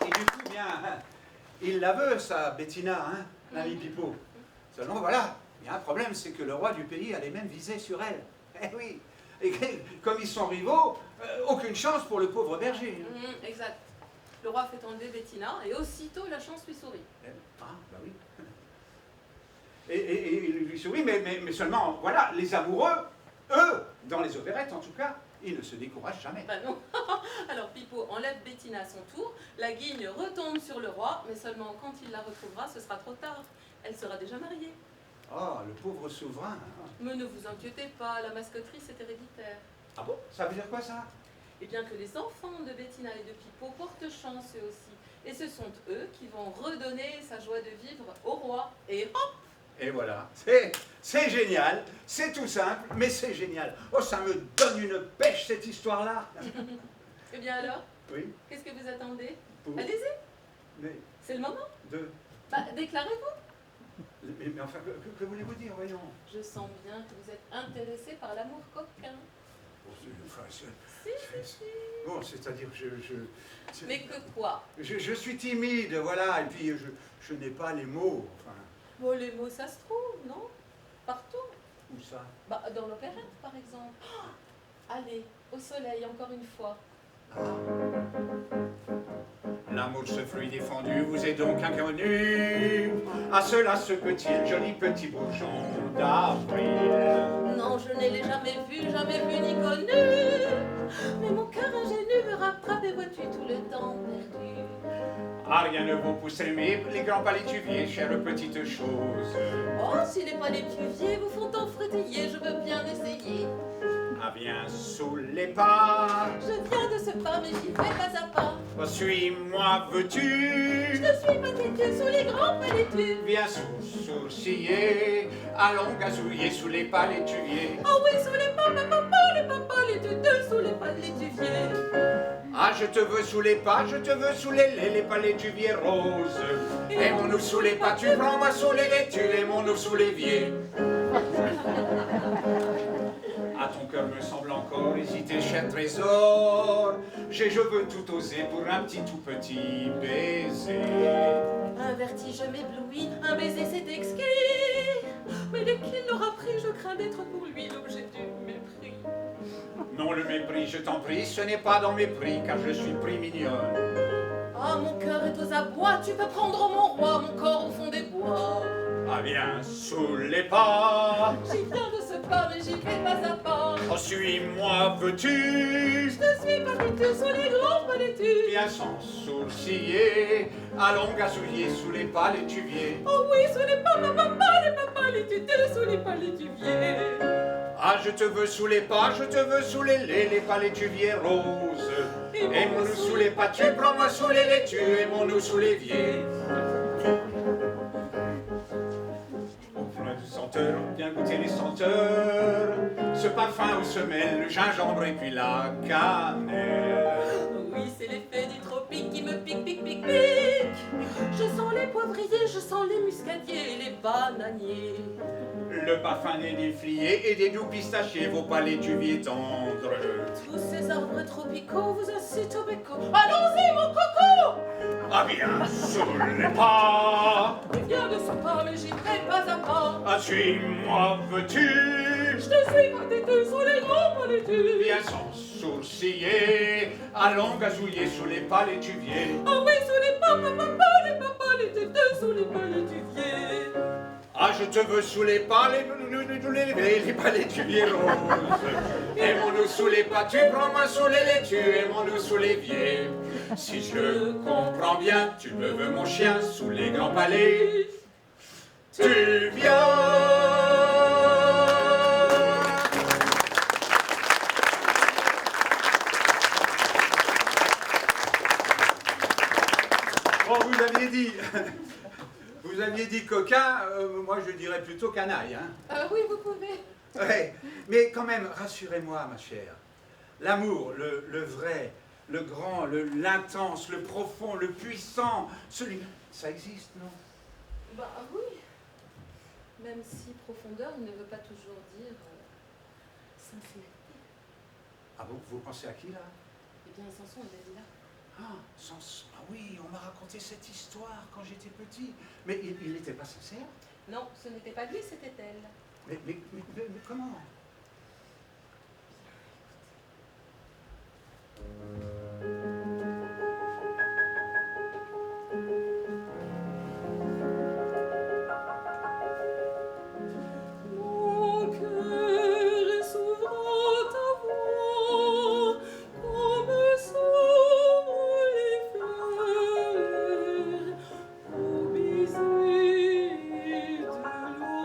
Et du coup, bien, il la veut, ça, Bettina, hein, l'ami Pipo. Seulement, voilà, il y a un problème, c'est que le roi du pays a les mêmes visées sur elle. Eh oui. Et comme ils sont rivaux, aucune chance pour le pauvre berger. Exact. Le roi fait enlever Bettina et aussitôt la chance lui sourit. Ah, bah oui. Et il lui sourit, mais seulement, voilà, les amoureux, eux, dans les opérettes en tout cas, ils ne se découragent jamais. Bah non. Alors Pipo enlève Bettina à son tour, la guigne retombe sur le roi, mais seulement quand il la retrouvera, ce sera trop tard. Elle sera déjà mariée. Oh, le pauvre souverain. Mais ne vous inquiétez pas, la mascotterie c'est héréditaire. Ah bon? Ça veut dire quoi ça? Eh bien que les enfants de Bettina et de Pipo portent chance eux aussi. Et ce sont eux qui vont redonner sa joie de vivre au roi. Et hop! Et voilà, c'est génial, c'est tout simple, mais c'est génial. Oh, ça me donne une pêche cette histoire-là. Eh bien alors? Oui. Qu'est-ce que vous attendez? Pour... Allez-y, Mais c'est le moment. de... Bah, déclarez-vous. Mais enfin, que voulez-vous dire, voyons? Je sens bien que vous êtes intéressé par l'amour coquin. Enfin, Si. bon, c'est-à-dire, Mais que quoi? je suis timide, voilà, et puis je n'ai pas les mots, enfin. Bon, les mots, ça se trouve, non? Partout. Où ça? Bah, dans l'opérette, par exemple. Oh, allez, au soleil, encore une fois. L'amour ce fruit défendu vous est donc inconnu. À cela se peut-il, joli petit bourgeon d'avril? Non, je ne l'ai jamais vu ni connu. Mais mon cœur ingénu me rattrape et vois-tu tout le temps perdu. Ah, rien ne vous pousse à aimer les grands palétuviers, chère petite chose. Oh, si les palétuviers vous font en frétiller, je veux bien essayer. Ah, viens sous les pas. Je viens de ce pas, mais j'y vais pas à pas. Oh, suis-moi, veux-tu? Je ne suis pas têtue, sous les grands palétuves. Viens sourciller, allons gazouiller sous les palétuviers. Oh oui, sous les palétudes, sous les palétuviers. Ah, je te veux sous les pas, je te veux sous les palétuviers roses. Aimons-nous sous les pas, tu prends moi sous les laitues, aimons-nous sous l'évier. Ah, ton cœur me semble encore hésiter, cher trésor. Je veux tout oser pour un tout petit baiser. Un vertige m'éblouit, un baiser c'est exquis. Mais dès qu'il l'aura pris, je crains d'être pour lui l'objet du mépris. Non, le mépris, je t'en prie, ce n'est pas dans mes prix, car je suis pris mignonne. Ah, mon cœur est aux abois, tu peux prendre mon roi, mon corps au fond des bois. Ah, viens sous les pas. J'y viens de ce pas, mais j'y vais pas à pas. Oh, suis-moi, veux-tu? Je te suis pas vêtu sous les grands palétuves. Viens sans sourciller, allons gazouiller sous les palétuviers. Oh oui, sous les palétudes, sous les palétuviers. Ah, je te veux sous les pas, je te veux sous les palétuviers roses. Aimons-nous sous les pas, tu prends-moi sous les laitues, aimons-nous sous l'évier. Enfin, du senteur, bien goûter les senteurs. Ce parfum où se mêle le gingembre et puis la cannelle. Oui, c'est l'effet du tropique qui me pique, pique, pique, pique. Je sens les poivriers, je sens les muscadiers et les bananiers. Le parfum des défliés et des doux pistachiers, vos palétuviers tendres. Tous ces arbres tropicaux vous incitent au béco. Allons-y, mon coco! Ah, viens sous les pas. Il vient de ce pas, mais j'y vais pas à pas. Ah, suis-moi, veux-tu? Je te suis pas têteux sous les grands palétuves. Viens sans sourciller, allons gazouiller sous les palétuviers. Oh oui, sous les palétudes, sous les palétuviers. Ah, je te veux sous les pas, les palétuviers roses. Aimons-nous sous les pas, tu prends-moi sous les laitues, aimons-nous sous l'évier. Si je comprends bien, tu me veux mon chien sous les grands palais. Tu viens. Oh, vous aviez dit. Vous aviez dit coquin, moi je dirais plutôt canaille. Hein. Oui, vous pouvez. Ouais, mais quand même, rassurez-moi, ma chère. L'amour, le vrai, le grand, l'intense, le profond, le puissant, celui... Ça existe, non? Bah oui. Même si profondeur ne veut pas toujours dire sincérité. Ah bon, vous pensez à qui, là? Eh bien, Samson, il a dit là. Ah oui, on m'a raconté cette histoire quand j'étais petit. Mais il n'était pas sincère? Non, ce n'était pas lui, c'était elle. Mais comment? Mon cœur s'ouvre à ta voix, comme s'ouvrent les fleurs au baiser de l'aurore.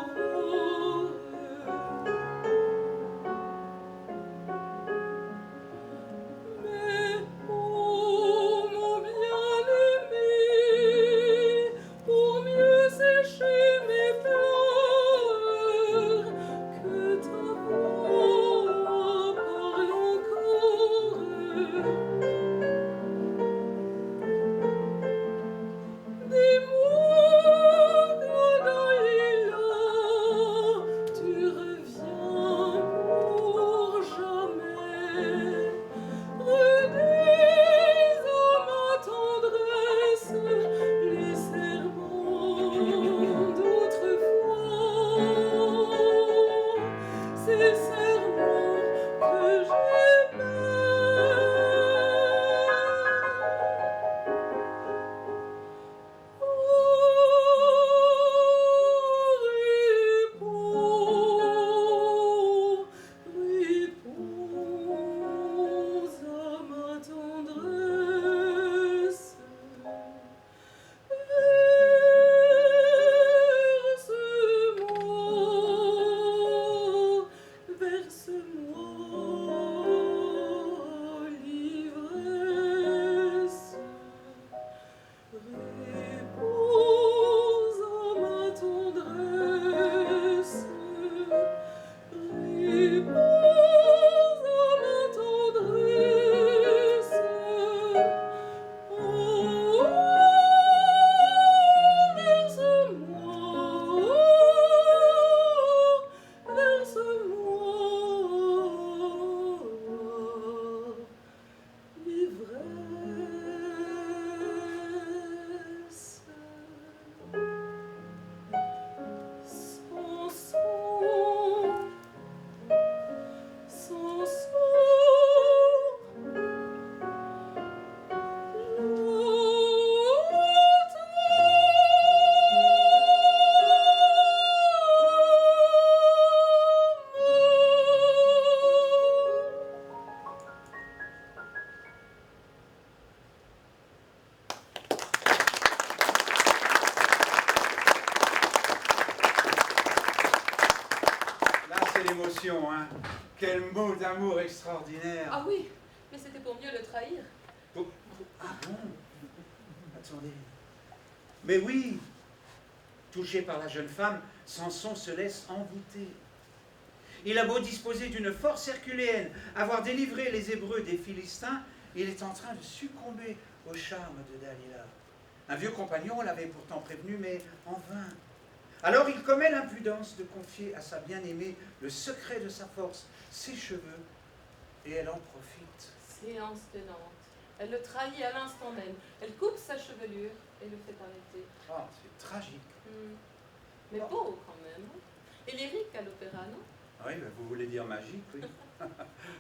émotion, hein. Quel mot d'amour extraordinaire. Ah oui, mais c'était pour mieux le trahir. Ah bon? Attendez. Mais oui, touché par la jeune femme, Samson se laisse envoûter. Il a beau disposer d'une force herculéenne, avoir délivré les Hébreux des Philistins, il est en train de succomber au charme de Dalila. Un vieux compagnon l'avait pourtant prévenu, mais en vain. Alors il commet l'impudence de confier à sa bien-aimée le secret de sa force, ses cheveux, et elle en profite. Séance tenante. Elle le trahit à l'instant même. Elle coupe sa chevelure et le fait arrêter. Ah, c'est tragique. Mais beau quand même. Et lyrique à l'opéra, non? Oui, ben vous voulez dire magique, oui.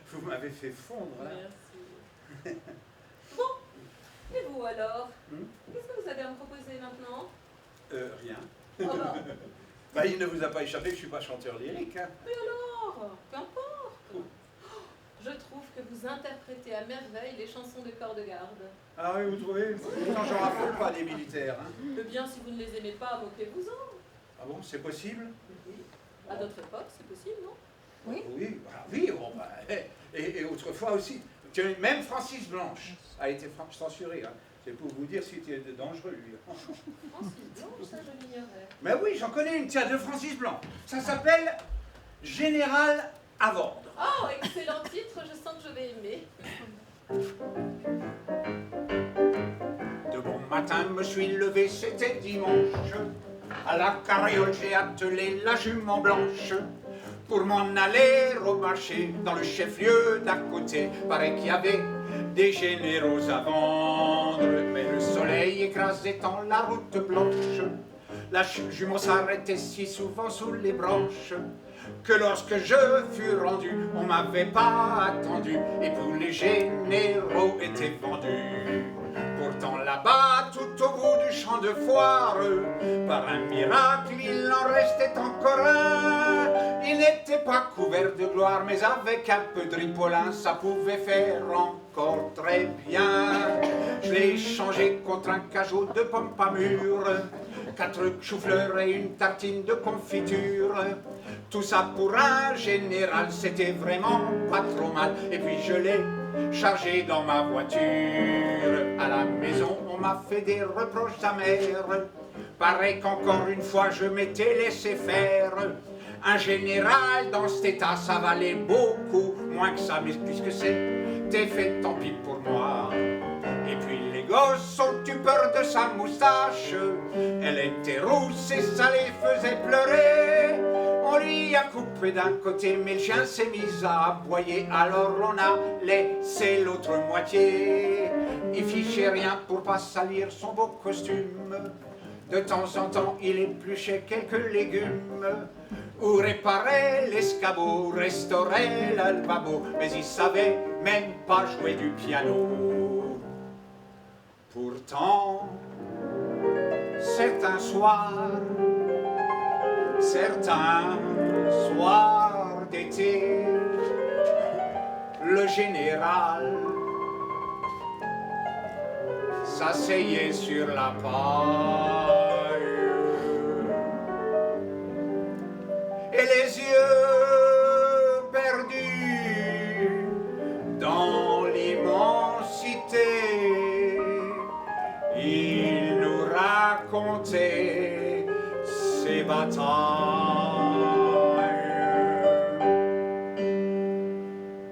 Vous m'avez fait fondre, là. Merci. Bon, et vous alors? Qu'est-ce que vous avez à me proposer maintenant? Rien. Oh bah. Bah, il ne vous a pas échappé que je ne suis pas chanteur lyrique, hein. Mais alors, qu'importe. Je trouve que vous interprétez à merveille les chansons de corps de garde. Ah oui, vous trouvez? Pourtant, j'en raffole pas des militaires, hein. Eh bien, si vous ne les aimez pas, moquez-vous-en. Ah bon, c'est possible? Oui. À notre époque, c'est possible, non? Oui. Oui, bah, oui, bon, bah, et autrefois aussi. Tiens, même Francis Blanche a été censuré, hein. C'est pour vous dire s'il était dangereux, lui. Francis Blanche, ça je l'ignorais. Mais oui, j'en connais une, tiens, de Francis Blanche. Ça s'appelle Général à Vordre. Oh, excellent titre, je sens que je vais aimer. De bon matin, me suis levé, c'était dimanche. À la carriole, j'ai attelé la jument blanche pour m'en aller au marché dans le chef-lieu d'à côté. Paraît qu'il y avait des généraux à vendre, mais le soleil écrasait en la route blanche. La jument s'arrêtait si souvent sous les branches que lorsque je fus rendu, on m'avait pas attendu et tous les généraux étaient vendus. Pourtant là-bas, tout au bout du champ de foire, par un miracle, il en restait encore un. Il n'était pas couvert de gloire, mais avec un peu de ripolin, ça pouvait faire encore très bien. Je l'ai changé contre un cajot de pommes pas mûres, 4 choux-fleurs et une tartine de confiture. Tout ça pour un général, c'était vraiment pas trop mal. Et puis je l'ai chargé dans ma voiture. À la maison, on m'a fait des reproches amers. Paraît qu'encore une fois, je m'étais laissé faire. Un général dans cet état, ça valait beaucoup moins que ça. Mais puisque c'était fait, tant pis pour moi. Et puis les gosses ont eu peur de sa moustache. Elle était rousse et ça les faisait pleurer. On lui a coupé d'un côté, mais le chien s'est mis à aboyer. Alors on a laissé l'autre moitié. Il fichait rien pour pas salir son beau costume. De temps en temps, il épluchait quelques légumes. Ou réparait l'escabeau, restaurait le lavabo. Mais il savait même pas jouer du piano. Pourtant, certains soirs d'été, le général s'asseyait sur la paille et les yeux perdus dans l'immensité, il nous racontait ses batailles.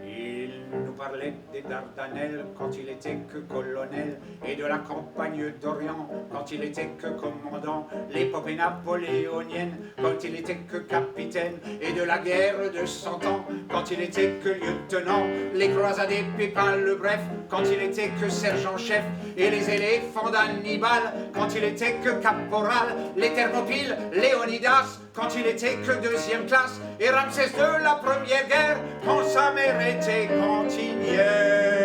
Il nous parlait des Dardanelles quand il était que colonel, et de la campagne d'Orient quand il était que commandant, l'épopée napoléonienne quand il était que capitaine, et de la guerre de 100 ans quand il était que lieutenant, les croisades et Pépin le Bref quand il était que sergent-chef, et les éléphants d'Hannibal quand il était que caporal, les Thermopyles, Léonidas quand il était que 2e classe, et Ramsès de la Première Guerre quand sa mère était cantinière.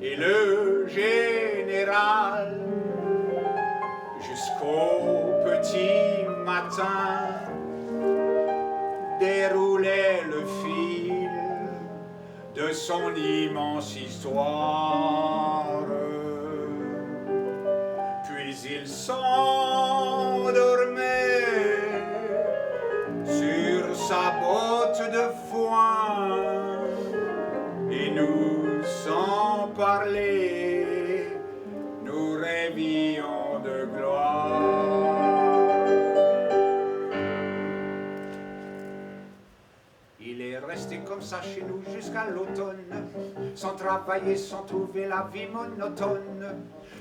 Et le général, jusqu'au petit matin, déroulait le fil de son immense histoire. Puis il s'en parler, nous rêvions de gloire. Il est resté comme ça chez nous jusqu'à l'automne, sans travailler, sans trouver la vie monotone.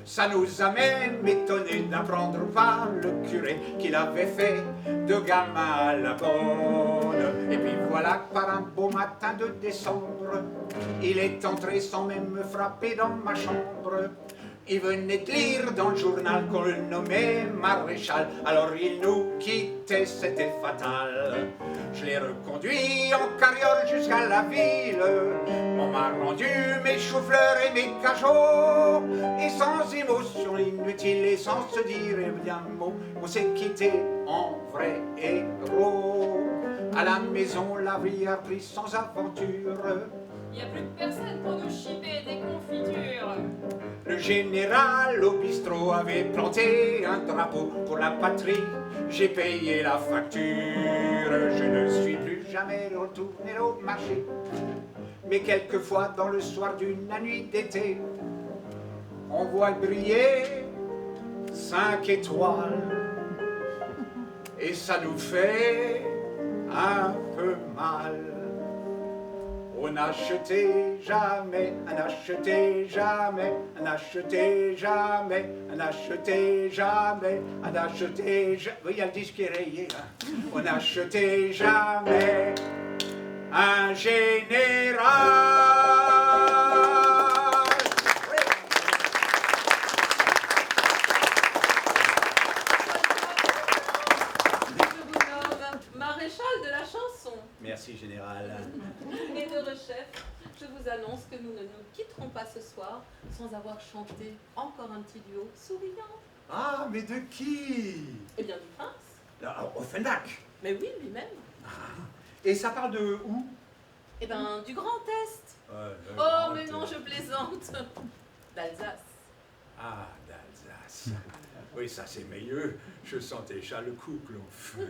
Ça nous a même étonné d'apprendre par le curé qu'il avait fait de gamin à la bonne. Et puis voilà que par un beau matin de décembre, il est entré sans même me frapper dans ma chambre. Il venait de lire dans le journal qu'on le nommait maréchal. Alors il nous quittait, c'était fatal. Je l'ai reconduit en carriole jusqu'à la ville. On m'a rendu mes choux-fleurs et mes cajots. Et sans émotion inutile et sans se dire un mot, on s'est quitté en vrai héros. À la maison, la vie a pris sans aventure. Il n'y a plus de personne pour nous chipper des confitures. Le général au bistrot avait planté un drapeau pour la patrie. J'ai payé la facture. Je ne suis plus jamais retourné au marché. Mais quelquefois dans le soir d'une nuit d'été, on voit briller 5 étoiles. Et ça nous fait un peu mal. On n'achetait jamais, on n'achetait jamais, on n'achetait jamais, on n'achetait jamais, on n'achetait jamais. Oui, il y a le disque qui est rayé. Hein. On n'achetait jamais un général. Je vous nomme maréchal de la chanson. Merci, général. Et de rechef, je vous annonce que nous ne nous quitterons pas ce soir sans avoir chanté encore un petit duo souriant. Ah, mais de qui? Eh bien, du prince. Offenbach. Mais oui, lui-même. Et ça parle de où? Eh bien, du Grand Est. Le Oh, Grand mais non, Est. je plaisante. D'Alsace. Ah, d'Alsace. Oui, ça c'est meilleur. Je sens déjà le couple au feu.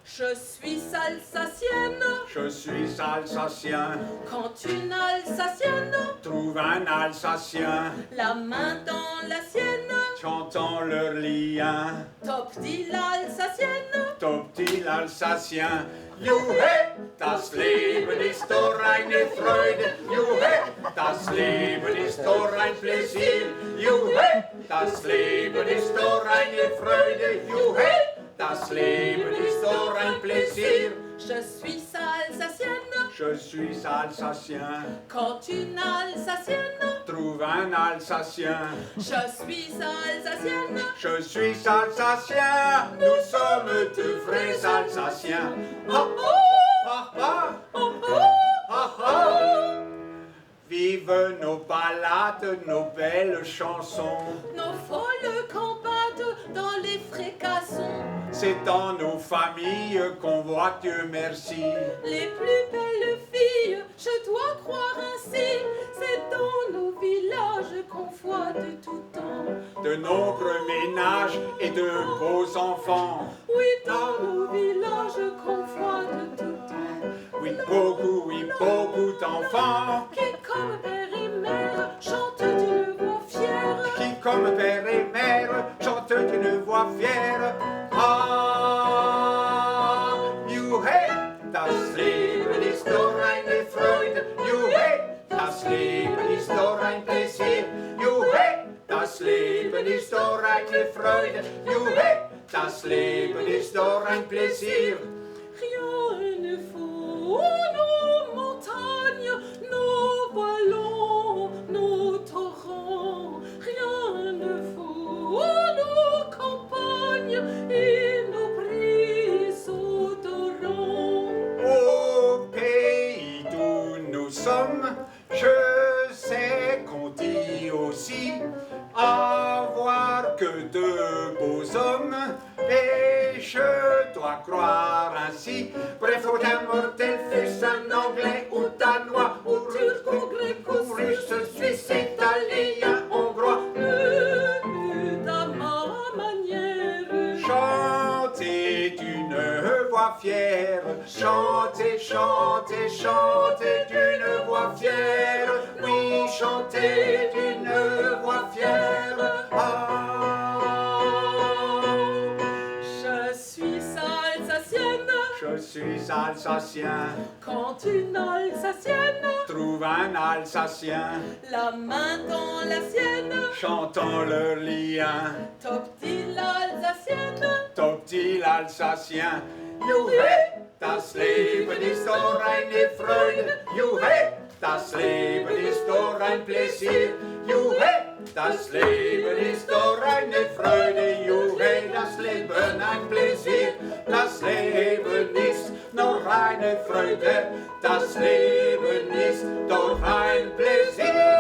Je suis alsacienne. Je suis alsacien. Quand une alsacienne Trouve un Alsacien. la main dans la sienne, Chantant leur lien. top dit l'alsacienne. Top dit l'Alsacien. Juhe, das Leben ist doch eine Freude. Juhe, das Leben ist doch ein Pläsier. Juhe, das Leben ist doch eine Freude. Juhe, das Leben ist doch ein Plaisir. Je suis alsacienne. Je suis alsacien. Quand une alsacienne, Trouve un Alsacien. je suis alsacienne. Je suis alsacien. Nous sommes de vrais Alsaciens. Ah, ah, ah, Oh, ah, ah. Vive nos ballades, nos belles chansons. nos folles campades dans les fracassons. C'est dans nos familles qu'on voit Dieu merci. Les plus belles filles, je dois croire ainsi. C'est dans nos villages qu'on voit de tout temps. De nombreux ménages et de beaux enfants. Oui, dans nos villages qu'on voit de tout temps. Oui, beaucoup d'enfants. Qui comme père et mère chantent d'une voix fière. Qui comme père et mère chantent d'une voix fière. Ah, Juhe, das Leben ist doch eine Freude. Juhe, das Leben ist doch ein Plaisir. Juhe, das Leben ist doch eine Freude. Juhe, das Leben ist doch ein Plaisir. Rien ne faut nos montagnes, nos vallons, nos torrents. Rien ne faut nos campagnes et nos brises odorants. Au pays d'où nous sommes, je sais qu'on dit aussi avoir que de beaux hommes. Et je dois croire ainsi. Bref, au d'un mortel fût un anglais ou danois ou turc ou grec ou russe, suisse, italien, hongrois. Le but à ma manière. Chantez d'une voix fière, chantez, chantez, chantez. chanter d'une voix fière. Ah, je suis alsacienne. je suis alsacien. Quand une alsacienne Trouve un Alsacien, la main dans la sienne, chantant leur lien. top dit l'alsacienne. Top dit l'Alsacien. Juhe, das Leben ist doch eine Freude. Juhe, das Leben ist doch ein Pläsier. Juhe, das Leben ist doch eine Freude. Juhe, das Leben ein Pläsier. Das Leben ist noch eine Freude. Das Leben ist doch ein Pläsier.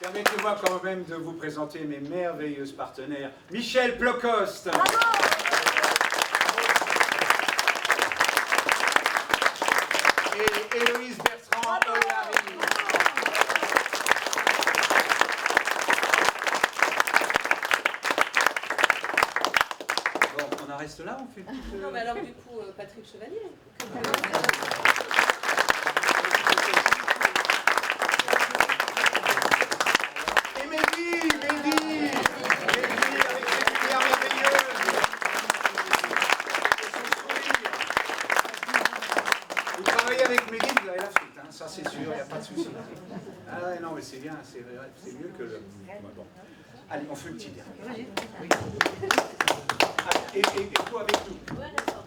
Permettez-moi quand même de vous présenter mes merveilleuses partenaires. Michel Plocost. Et Héloïse Bertrand Ollary. Bon, on en reste là, on fait une petite... Non, mais alors du coup, Patrick Chevalier. Et Mehdi avec ses lumières merveilleuses. Vous travaillez avec Mehdi, vous avez la suite, hein, ça c'est sûr, il n'y a pas de souci. Ah ouais, non, mais c'est bien, c'est mieux que le... Ouais, bon. Allez, on fait une petite dernière. Allez, et toi avec nous. Ouais, d'accord.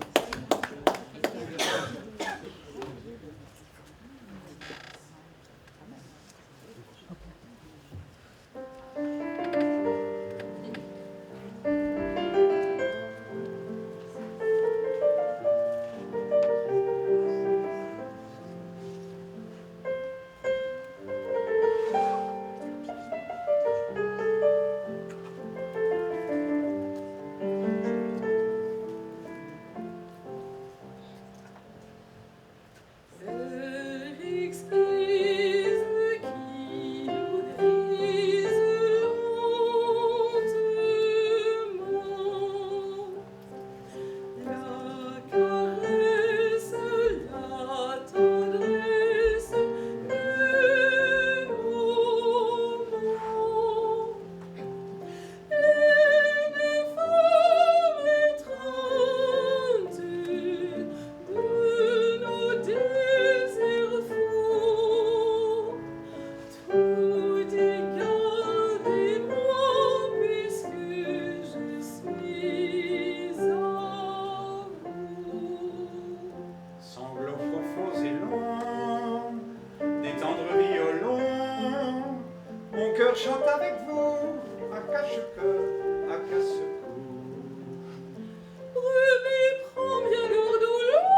Chante avec vous, à cache-cœur, à casse-cou. Brebis, prends bien l'ordolon,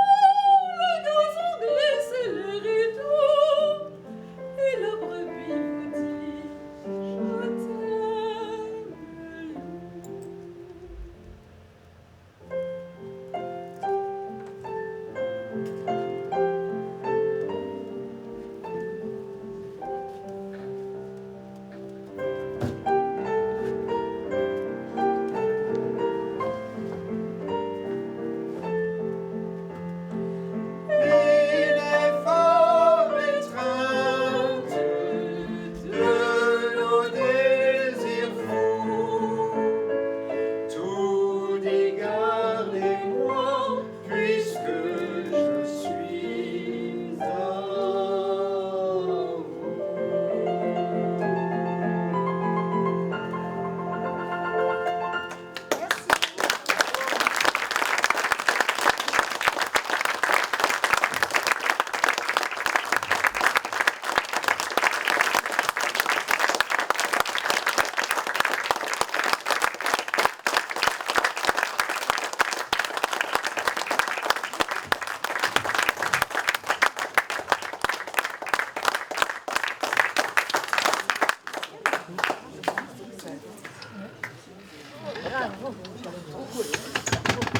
le gazon glisse le rideau, et la brebis vous dit, je t'aime.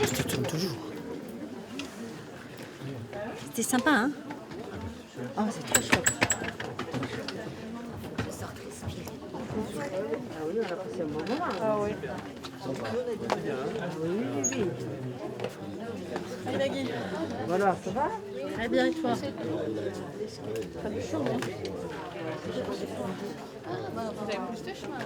Je te tourne toujours. C'était sympa, hein? Ah, c'est trop chouette. Ah oui, on a passé un bon moment. Ah oui. Oui. Salut Maggie. Voilà, ça va? Très bien, et toi? Pas du chaud, hein? Vous avez plus de chemin.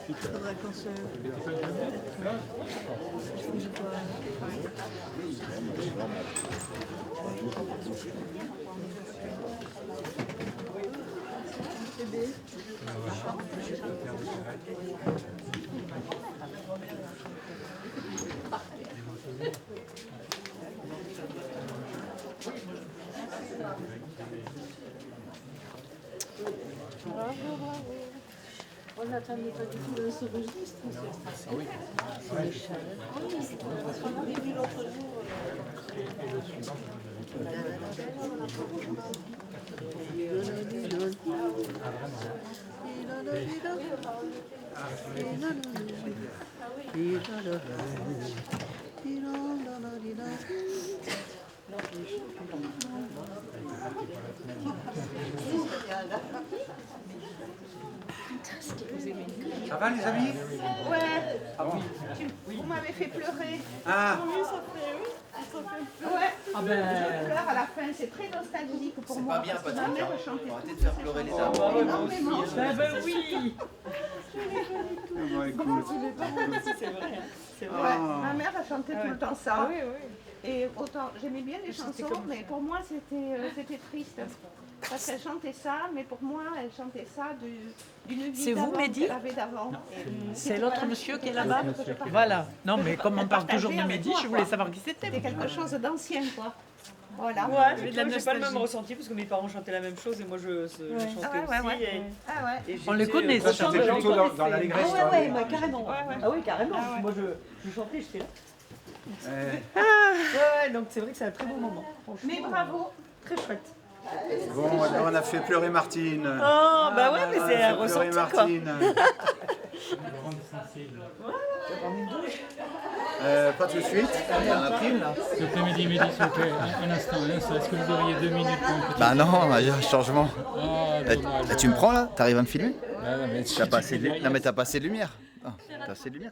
Il faudra qu'on se... On n'attendait pas du tout ce registre. Ah oui. Ça va les amis? Ouais, Ah bon? vous m'avez fait pleurer. Ah, Ouais, je pleure à la fin, c'est très nostalgique pour moi. Pas bien, parce que Patrick. ma mère chantait Arrêtez de faire pleurer les arbres. énormément. Oui. Ouais, ma mère elle chantait tout le temps ça. oui. Et autant j'aimais bien les chansons, mais pour moi c'était triste. Parce qu'elle chantait ça, mais pour moi elle chantait ça d'une vie C'est vous, d'avant, Mehdi qu'elle avait d'avant. C'est l'autre monsieur qui est là-bas. Voilà. Non, mais comme on parle toujours de Mehdi, je voulais savoir qui c'était. C'était quelque chose d'ancien, quoi. Voilà. J'ai pas le même nostalgie. Ressenti parce que mes parents chantaient la même chose et moi je chantais Ah ouais, aussi. ouais. Ah ouais. Et On les j'étais, connaît, toi ça t'étais plutôt dans l'allégresse. toi. bah, carrément. Ah oui, carrément. Ah ouais. Moi je chantais, j'étais là. Ouais. Ouais, donc c'est vrai que c'est un très beau moment. Mais bravo. Très chouette. Bon, on a fait pleurer Martine. Oh, bah ouais, mais c'est un On a fait pleurer ressenti quoi. Martine. Pas tout de suite. Il y en a pris là. S'il vous plaît, Mehdi, s'il vous plaît, un instant. Est-ce que vous auriez 2 minutes pour une petite... Bah non, il y a un changement. Ah, dommage. Tu me prends là? T'arrives à me filmer? Ah, mais T'as pas assez de... Non mais t'as pas assez de lumière. Ah, t'as assez de lumière.